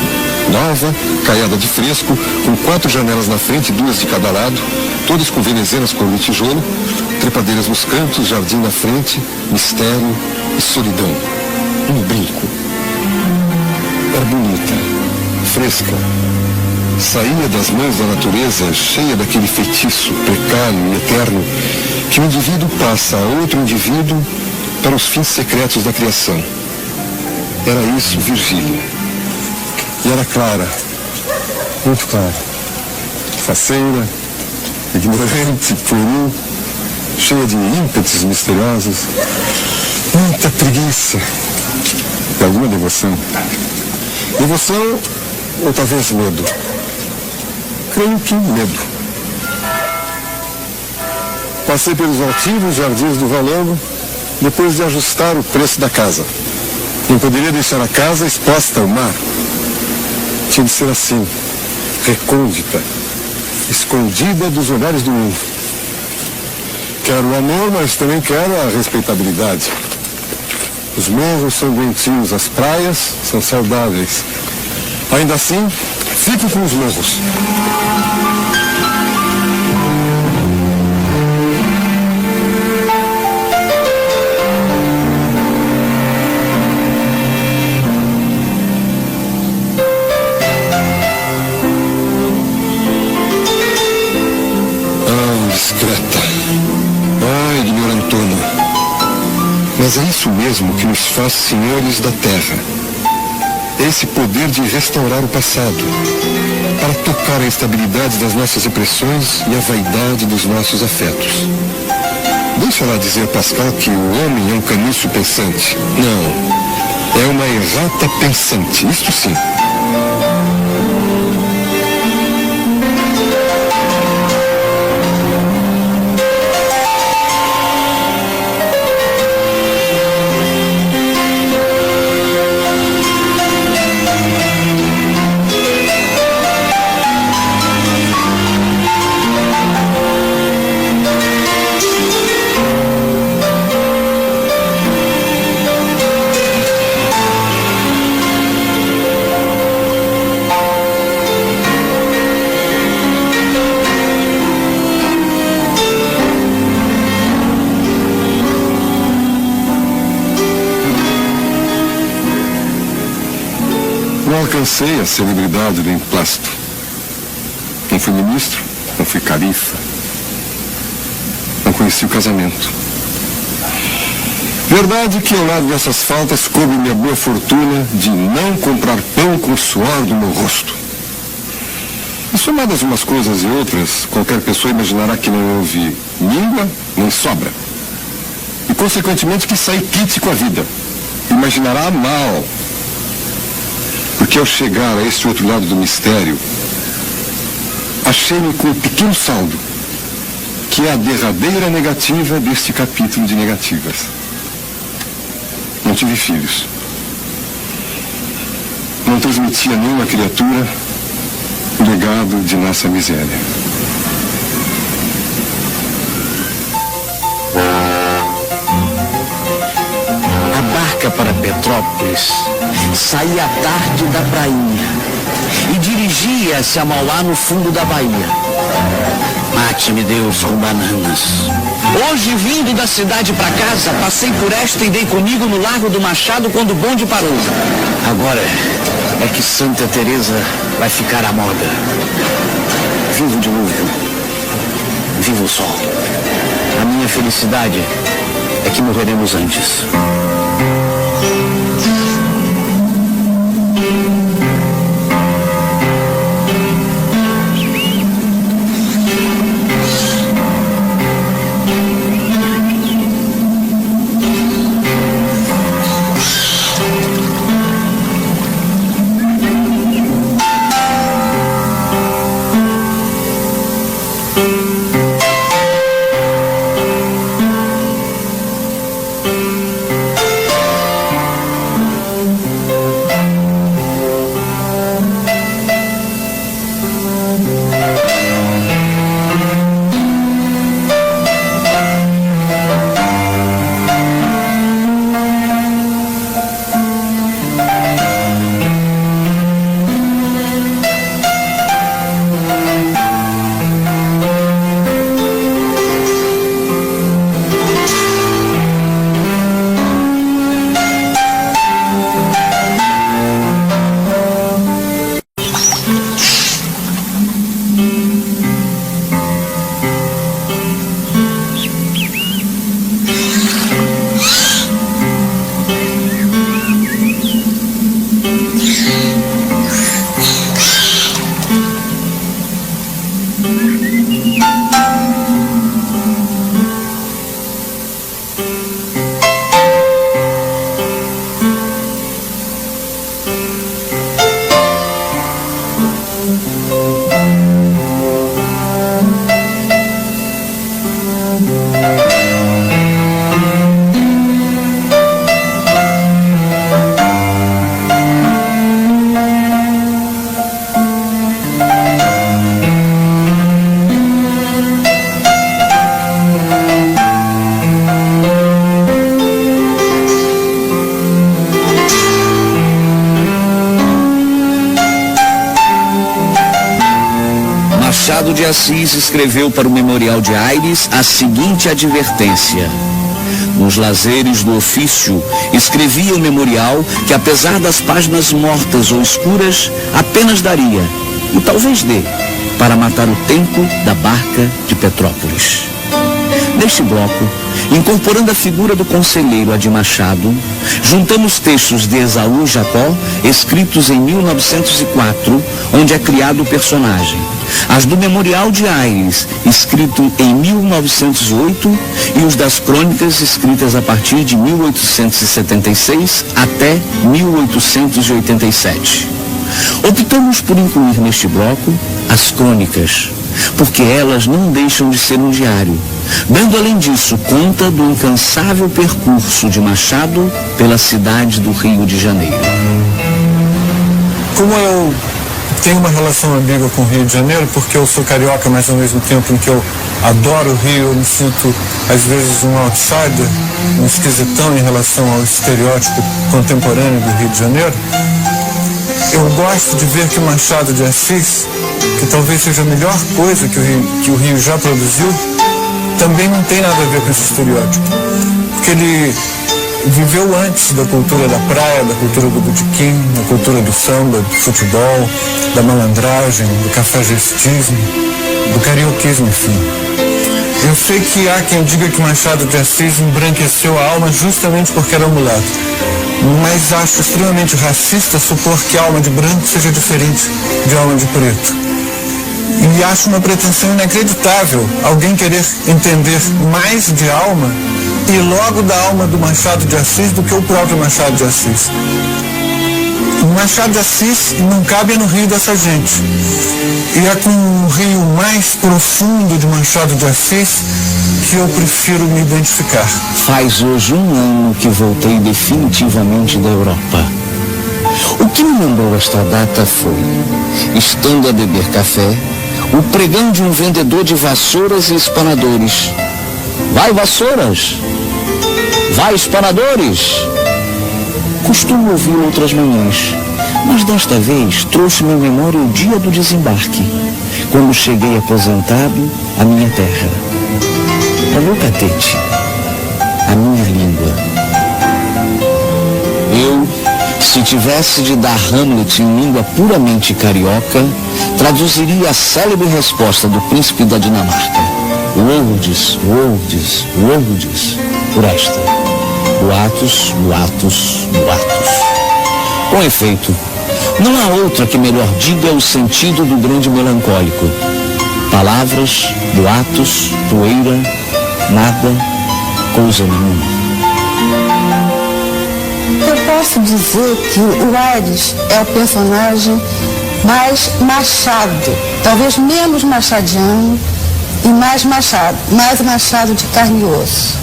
Nova, caiada de fresco, com 4 janelas na frente e 2 de cada lado, todas com venezianas cor de tijolo, trepadeiras nos cantos, jardim na frente, mistério e solidão. Um brinco. Era bonita, fresca. Saía das mãos da natureza, cheia daquele feitiço precário e eterno que um indivíduo passa a outro indivíduo para os fins secretos da criação. Era isso, Virgília. E era clara, muito clara, faceira, ignorante, pueril, cheia de ímpetos misteriosos, muita preguiça e alguma devoção. Devoção ou talvez medo. Creio que medo. Passei pelos altivos jardins do Valongo depois de ajustar o preço da casa. Não poderia deixar a casa exposta ao mar. Tinha de ser assim, recôndita, escondida dos olhares do mundo. Quero o amor, mas também quero a respeitabilidade. Os morros são doentios, as praias são saudáveis. Ainda assim, fico com os morros. Mas é isso mesmo que nos faz senhores da terra. É esse poder de restaurar o passado, para tocar a estabilidade das nossas impressões e a vaidade dos nossos afetos. Deixa lá dizer Pascal que o homem é um caniço pensante. Não, é uma errata pensante, isto sim. Não alcancei a celebridade do emplasto. Não fui ministro, não fui califa. Não conheci o casamento. Verdade que ao lado dessas faltas coube-me a boa fortuna de não comprar pão com o suor do meu rosto. E somadas umas coisas e outras, qualquer pessoa imaginará que não houve língua nem sobra. E consequentemente que saí quite com a vida. Imaginará mal. Porque ao chegar a esse outro lado do mistério, achei-me com um pequeno saldo, que é a derradeira negativa deste capítulo de negativas. Não tive filhos. Não transmiti a nenhuma criatura o legado de nossa miséria. A barca para Petrópolis saía à tarde da prainha e dirigia-se a Mauá no fundo da Bahia. Mate-me Deus com bananas. Hoje, vindo da cidade para casa, passei por esta e dei comigo no Largo do Machado quando o bonde parou. Agora é que Santa Teresa vai ficar à moda. Vivo de novo. Vivo o sol. A minha felicidade é que morreremos antes. Machado de Assis escreveu para o Memorial de Aires a seguinte advertência. Nos lazeres do ofício, escrevia o memorial que, apesar das páginas mortas ou escuras, apenas daria, e talvez dê, para matar o tempo da barca de Petrópolis. Neste bloco, incorporando a figura do conselheiro Adir Machado, juntamos textos de Esaú Jacó, escritos em 1904, onde é criado o personagem, as do Memorial de Aires, escrito em 1908, e os das crônicas, escritas a partir de 1876 até 1887. Optamos por incluir neste bloco as crônicas, porque elas não deixam de ser um diário, dando além disso conta do incansável percurso de Machado pela cidade do Rio de Janeiro. Como eu tenho uma relação ambígua com o Rio de Janeiro, porque eu sou carioca, mas ao mesmo tempo em que eu adoro o Rio, eu me sinto às vezes um outsider, um esquisitão em relação ao estereótipo contemporâneo do Rio de Janeiro. Eu gosto de ver que o Machado de Assis, que talvez seja a melhor coisa que o Rio já produziu, também não tem nada a ver com esse estereótipo. Porque ele viveu antes da cultura da praia, da cultura do botequim, da cultura do samba, do futebol, da malandragem, do cafajestismo, do carioquismo, enfim. Eu sei que há quem diga que Machado de Assis embranqueceu a alma justamente porque era mulato, mas acho extremamente racista supor que a alma de branco seja diferente de alma de preto. E acho uma pretensão inacreditável alguém querer entender mais de alma e logo da alma do Machado de Assis do que o próprio Machado de Assis. O Machado de Assis não cabe no rio dessa gente. E é com o rio mais profundo de Machado de Assis que eu prefiro me identificar. Faz hoje um ano que voltei definitivamente da Europa. O que me lembrou esta data foi, estando a beber café, o pregão de um vendedor de vassouras e espanadores. Vai, vassouras! Vai, espanadores! Costumo ouvir outras manhãs, mas desta vez trouxe-me à memória o dia do desembarque, quando cheguei aposentado à minha terra. O meu catete, a minha língua. Eu, se tivesse de dar Hamlet em língua puramente carioca, traduziria a célebre resposta do príncipe da Dinamarca. Worlds, worlds, worlds. por esta: boatos, boatos, boatos. Com efeito, não há outra que melhor diga o sentido do grande melancólico. Palavras, boatos, poeira, nada, coisa nenhuma. Eu posso dizer que o Aires é o personagem mais Machado, talvez menos machadiano e mais Machado de carne e osso.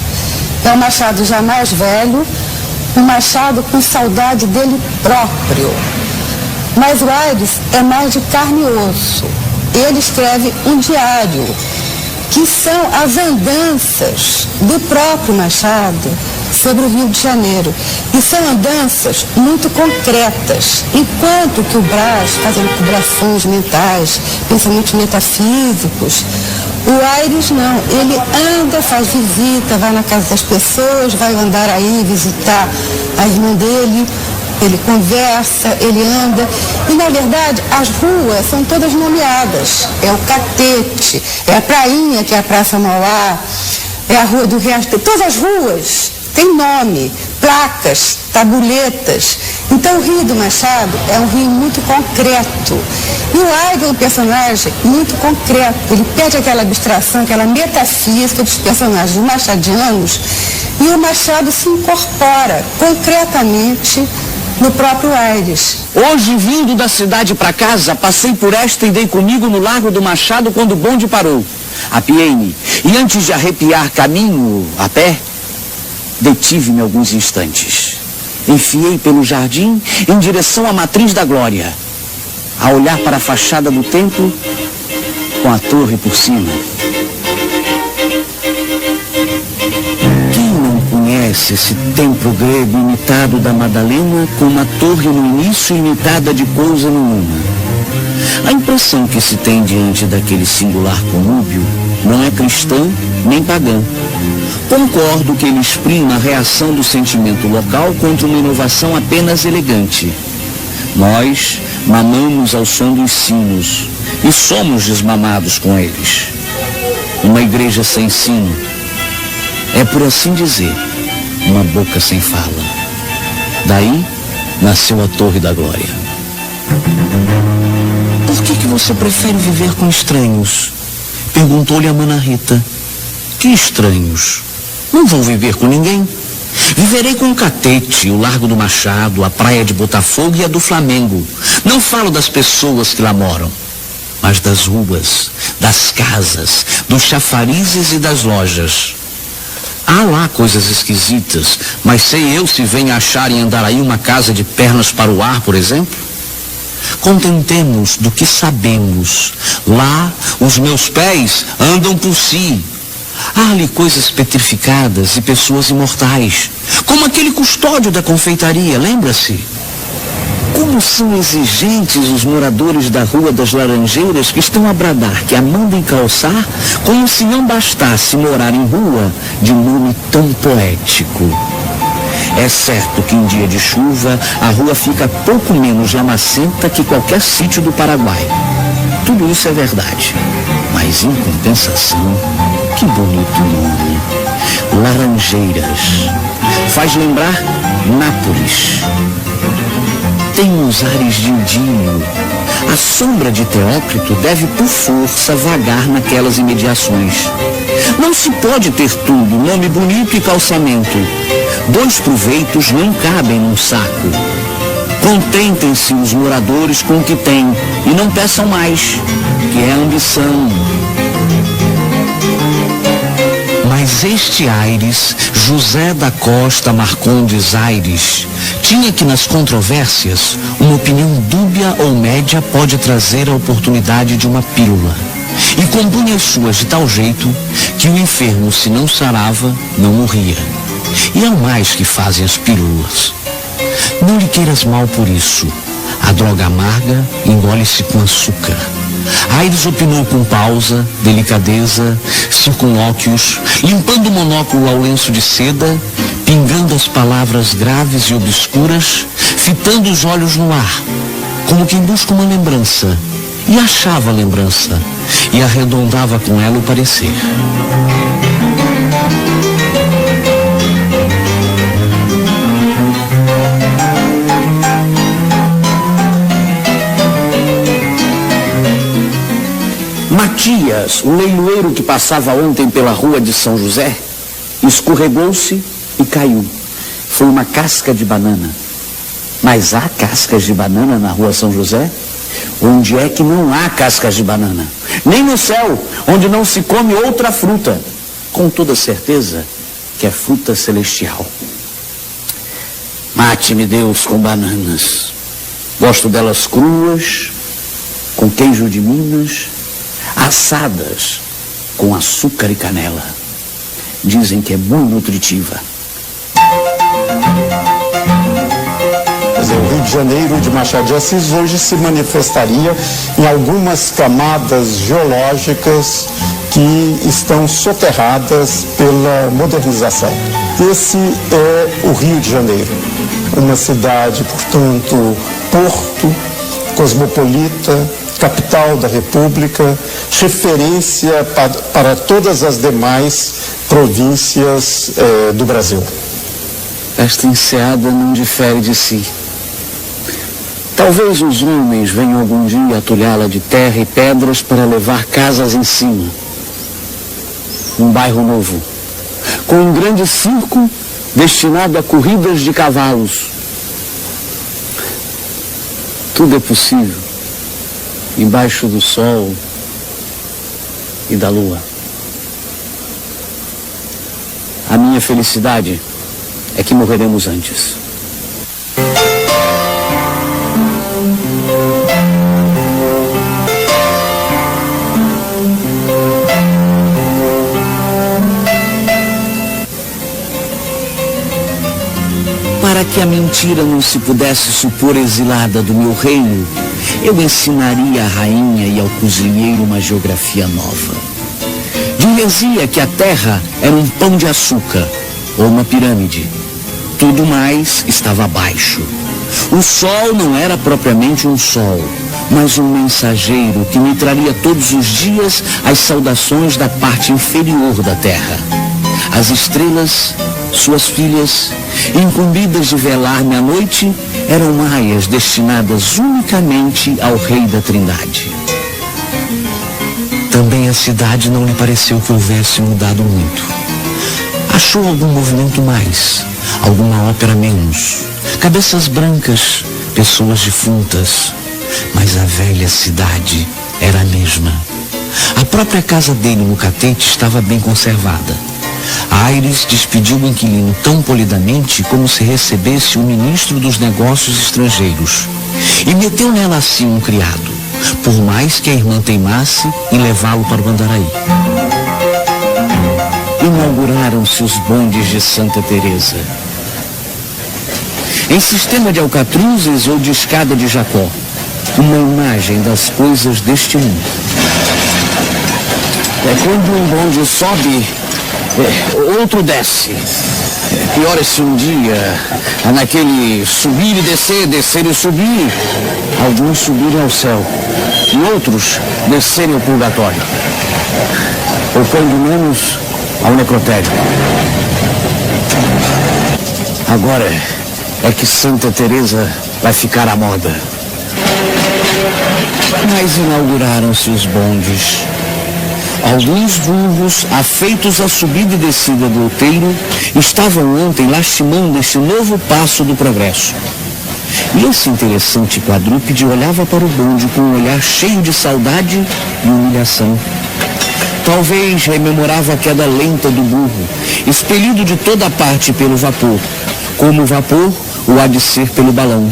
É um Machado já mais velho, um Machado com saudade dele próprio. Mas o Aires é mais de carne e osso. Ele escreve um diário, que são as andanças do próprio Machado sobre o Rio de Janeiro. E são andanças muito concretas, enquanto que o Brás, fazendo cobrações mentais, pensamentos metafísicos, o Aires não. Ele anda, faz visita, vai na casa das pessoas, vai andar aí, visitar a irmã dele, ele conversa, ele anda. E, na verdade, as ruas são todas nomeadas. É o Catete, é a Prainha, que é a Praça Mauá, é a Rua do Resto. Todas as ruas têm nome, placas, tabuletas. Então, o Rio do Machado é um rio muito concreto. E o Aires é um personagem muito concreto. Ele perde aquela abstração, aquela metafísica dos personagens machadianos, e o Machado se incorpora concretamente no próprio Aires. Hoje, vindo da cidade para casa, passei por esta e dei comigo no Largo do Machado quando o bonde parou. Apiei-me e, antes de arrepiar caminho a pé, detive-me alguns instantes. Enfiei pelo jardim em direção à Matriz da Glória, a olhar para a fachada do templo com a torre por cima. Quem não conhece esse templo grego imitado da Madalena com uma torre no início imitada de coisa nenhuma? A impressão que se tem diante daquele singular conúbio não é cristã nem pagã. Concordo que ele exprime a reação do sentimento local contra uma inovação apenas elegante. Nós mamamos ao som dos sinos e somos desmamados com eles. Uma igreja sem sino é, por assim dizer, uma boca sem fala. Daí nasceu a Torre da Glória. Por que você prefere viver com estranhos? Perguntou-lhe a Mana Rita. Que estranhos? Não vou viver com ninguém. Viverei com o Catete, o Largo do Machado, a Praia de Botafogo e a do Flamengo. Não falo das pessoas que lá moram, mas das ruas, das casas, dos chafarizes e das lojas. Há lá coisas esquisitas, mas sei eu se vem achar em Andaraí uma casa de pernas para o ar, por exemplo? Contentemos do que sabemos. Lá, os meus pés andam por si. Há ali coisas petrificadas e pessoas imortais, como aquele custódio da confeitaria, lembra-se? Como são exigentes os moradores da Rua das Laranjeiras que estão a bradar que a mandem calçar, como se não bastasse morar em rua de nome tão poético. É certo que em dia de chuva a rua fica pouco menos lamacenta que qualquer sítio do Paraguai. Tudo isso é verdade, mas em compensação, que bonito nome. Laranjeiras. Faz lembrar Nápoles. Tem uns ares de idílio. A sombra de Teócrito deve por força vagar naquelas imediações. Não se pode ter tudo, nome bonito e calçamento. 2 proveitos não cabem num saco. Contentem-se os moradores com o que têm e não peçam mais, que é a ambição. Mas este Aires, José da Costa Marcondes Aires, tinha que nas controvérsias, uma opinião dúbia ou média pode trazer a oportunidade de uma pílula. E compunha as suas de tal jeito que o enfermo, se não sarava, não morria. E é o mais que fazem as pílulas. Não lhe queiras mal por isso. A droga amarga engole-se com açúcar. Aires opinou com pausa, delicadeza, circunlóquios, limpando o monóculo ao lenço de seda, pingando as palavras graves e obscuras, fitando os olhos no ar, como quem busca uma lembrança, e achava a lembrança, e arredondava com ela o parecer. Veras, o leiloeiro que passava ontem pela rua de São José escorregou-se e caiu. Foi uma casca de banana. Mas há cascas de banana na rua São José? Onde é que não há cascas de banana? Nem no céu, onde não se come outra fruta. Com toda certeza que é fruta celestial. Mate-me Deus com bananas. Gosto delas cruas, com queijo de Minas, assadas com açúcar e canela. Dizem que é muito nutritiva. O Rio de Janeiro de Machado de Assis hoje se manifestaria em algumas camadas geológicas que estão soterradas pela modernização. Esse é o Rio de Janeiro, uma cidade, portanto, porto, cosmopolita, capital da República, referência para todas as demais províncias do Brasil. Esta enseada não difere de si. Talvez os homens venham algum dia atulhá-la de terra e pedras para levar casas em cima. Um bairro novo, com um grande circo destinado a corridas de cavalos. Tudo é possível, embaixo do sol e da lua. A minha felicidade é que morreremos antes. Para que a mentira não se pudesse supor exilada do meu reino, eu ensinaria à rainha e ao cozinheiro uma geografia nova. Dizia que a terra era um pão de açúcar ou uma pirâmide. Tudo mais estava abaixo. O sol não era propriamente um sol, mas um mensageiro que me traria todos os dias as saudações da parte inferior da terra. As estrelas, suas filhas, incumbidas de velar-me à noite, eram aias destinadas unicamente ao Rei da Trindade. Também a cidade não lhe pareceu que houvesse mudado muito. Achou algum movimento mais, alguma ópera menos, cabeças brancas, pessoas defuntas, mas a velha cidade era a mesma. A própria casa dele no Catete estava bem conservada. Aires despediu o inquilino tão polidamente como se recebesse o ministro dos negócios estrangeiros e meteu nela assim um criado, por mais que a irmã teimasse em levá-lo para o Andaraí. Inauguraram-se os bondes de Santa Teresa. Em sistema de alcatruzes ou de escada de Jacó, uma imagem das coisas deste mundo. É quando um bonde sobe, outro desce. Pior é se um dia, naquele subir e descer, descer e subir, alguns subirem ao céu e outros descerem ao purgatório. Ou quando menos, ao necrotério. Agora é que Santa Teresa vai ficar à moda. Mas inauguraram-se os bondes. Alguns burros, afeitos à subida e descida do outeiro, estavam ontem lastimando este novo passo do progresso. E esse interessante quadrúpede olhava para o bonde com um olhar cheio de saudade e humilhação. Talvez rememorava a queda lenta do burro, expelido de toda parte pelo vapor, como o vapor o há de ser pelo balão,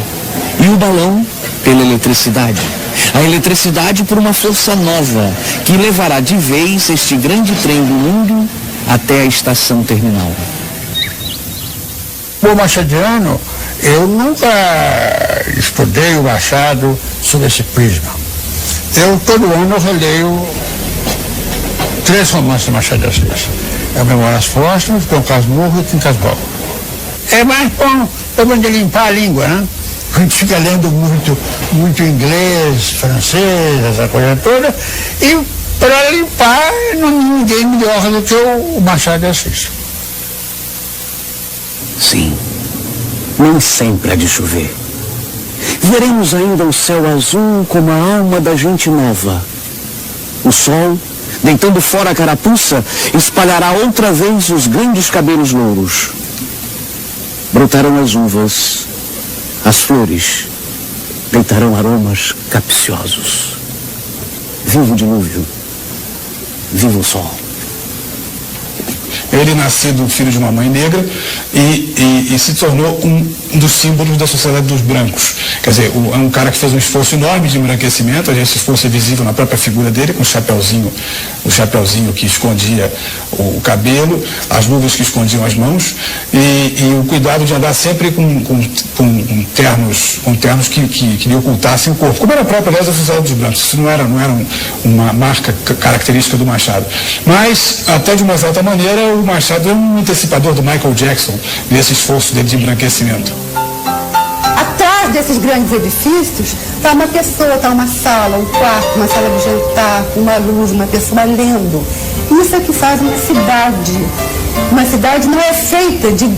e o balão pela eletricidade. A eletricidade por uma força nova, que levará de vez este grande trem do mundo até a estação terminal. O machadiano, eu nunca estudei o Machado sob esse prisma. Eu todo ano releio 3 romances do Machado de Assis. É o Memórias Póstumas, Dom Casmurro e Tim Casmurro. É mais bom de limpar a língua, né? A gente fica lendo muito inglês, francês, essa coisa toda, e para limpar, ninguém melhor do que o Machado de Assis. Sim, nem sempre há de chover. Veremos ainda o céu azul como a alma da gente nova. O sol deitando fora a carapuça, espalhará outra vez os grandes cabelos louros. Brotarão as uvas, as flores, deitarão aromas capciosos. Viva o dilúvio, viva o sol. Ele, nascido filho de uma mãe negra, e se tornou um dos símbolos da sociedade dos brancos. Quer dizer, é um cara que fez um esforço enorme de embranquecimento. Esse esforço é visível na própria figura dele, com o chapeuzinho que escondia o cabelo, as luvas que escondiam as mãos, e o cuidado de andar sempre com ternos que lhe ocultassem o corpo, como era próprio, aliás, da sociedade dos brancos. Isso não era uma marca característica do Machado. Mas, até de uma certa maneira, o Machado é um antecipador do Michael Jackson, nesse esforço dele de embranquecimento. Atrás desses grandes edifícios está uma pessoa, está uma sala, um quarto, uma sala de jantar, uma luz, uma pessoa lendo. Isso é que faz uma cidade. Uma cidade não é feita de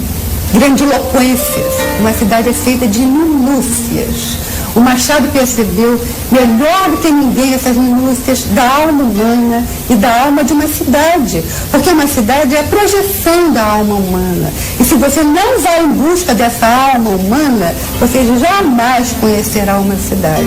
grandiloquências, uma cidade é feita de minúcias. O Machado percebeu melhor do que ninguém essas minúcias da alma humana e da alma de uma cidade, porque uma cidade é a projeção da alma humana. E se você não vai em busca dessa alma humana, você jamais conhecerá uma cidade.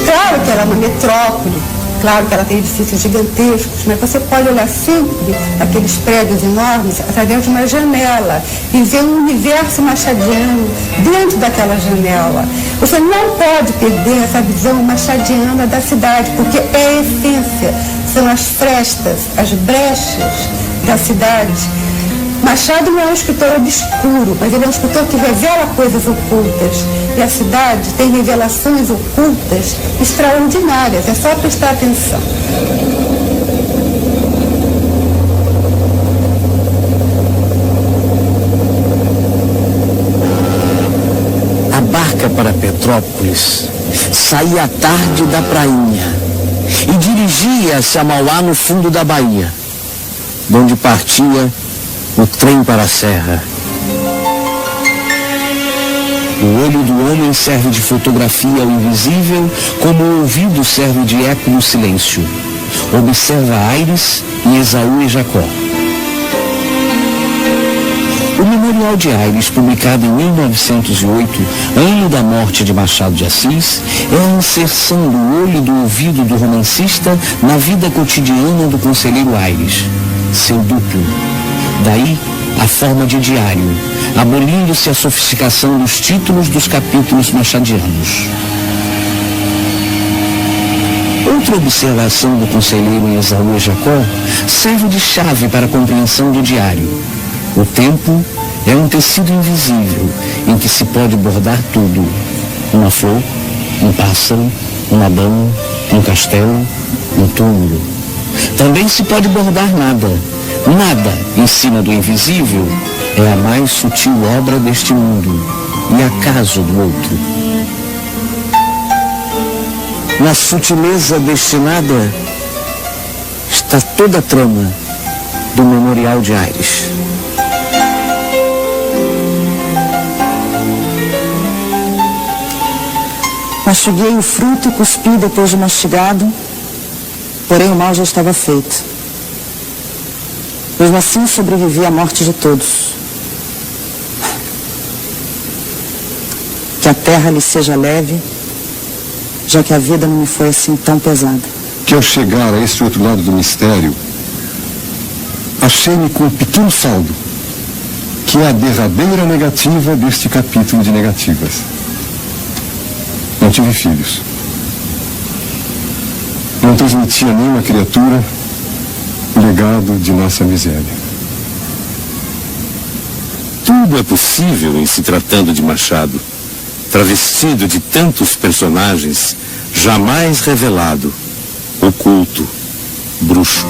Claro que ela é uma metrópole, claro que ela tem edifícios gigantescos, mas você pode olhar sempre aqueles prédios enormes através de uma janela e ver um universo machadiano dentro daquela janela. Você não pode perder essa visão machadiana da cidade, porque é a essência, são as frestas, as brechas da cidade. Machado não é um escritor obscuro, mas ele é um escritor que revela coisas ocultas. E a cidade tem revelações ocultas extraordinárias, é só prestar atenção. A barca para Petrópolis saía à tarde da prainha e dirigia-se a Mauá, no fundo da Bahia, de onde partia o trem para a serra. O olho do homem serve de fotografia ao invisível, como o ouvido serve de eco no silêncio. Observa Aires e Esaú e Jacó. O Memorial de Aires, publicado em 1908, ano da morte de Machado de Assis, é a inserção do olho e do ouvido do romancista na vida cotidiana do conselheiro Aires, seu duplo. Daí, a forma de diário, abolindo-se a sofisticação dos títulos dos capítulos machadianos. Outra observação do conselheiro em Esaú e Jacó serve de chave para a compreensão do diário. O tempo é um tecido invisível em que se pode bordar tudo. Uma flor, um pássaro, uma dama, um castelo, um túmulo. Também se pode bordar nada. Nada em cima do invisível é a mais sutil obra deste mundo e acaso do outro. Na sutileza deste nada está toda a trama do Memorial de Aires. Mastiguei o fruto e cuspi depois de mastigado, porém o mal já estava feito. Mesmo assim sobrevivi à morte de todos. Que a terra lhe seja leve, já que a vida não me foi assim tão pesada. Que ao chegar a esse outro lado do mistério, achei-me com um pequeno saldo, que é a derradeira negativa deste capítulo de negativas. Não tive filhos. Não transmiti a nenhuma criatura o legado de nossa miséria. Tudo é possível em se tratando de Machado, travestido de tantos personagens, jamais revelado, oculto, bruxo.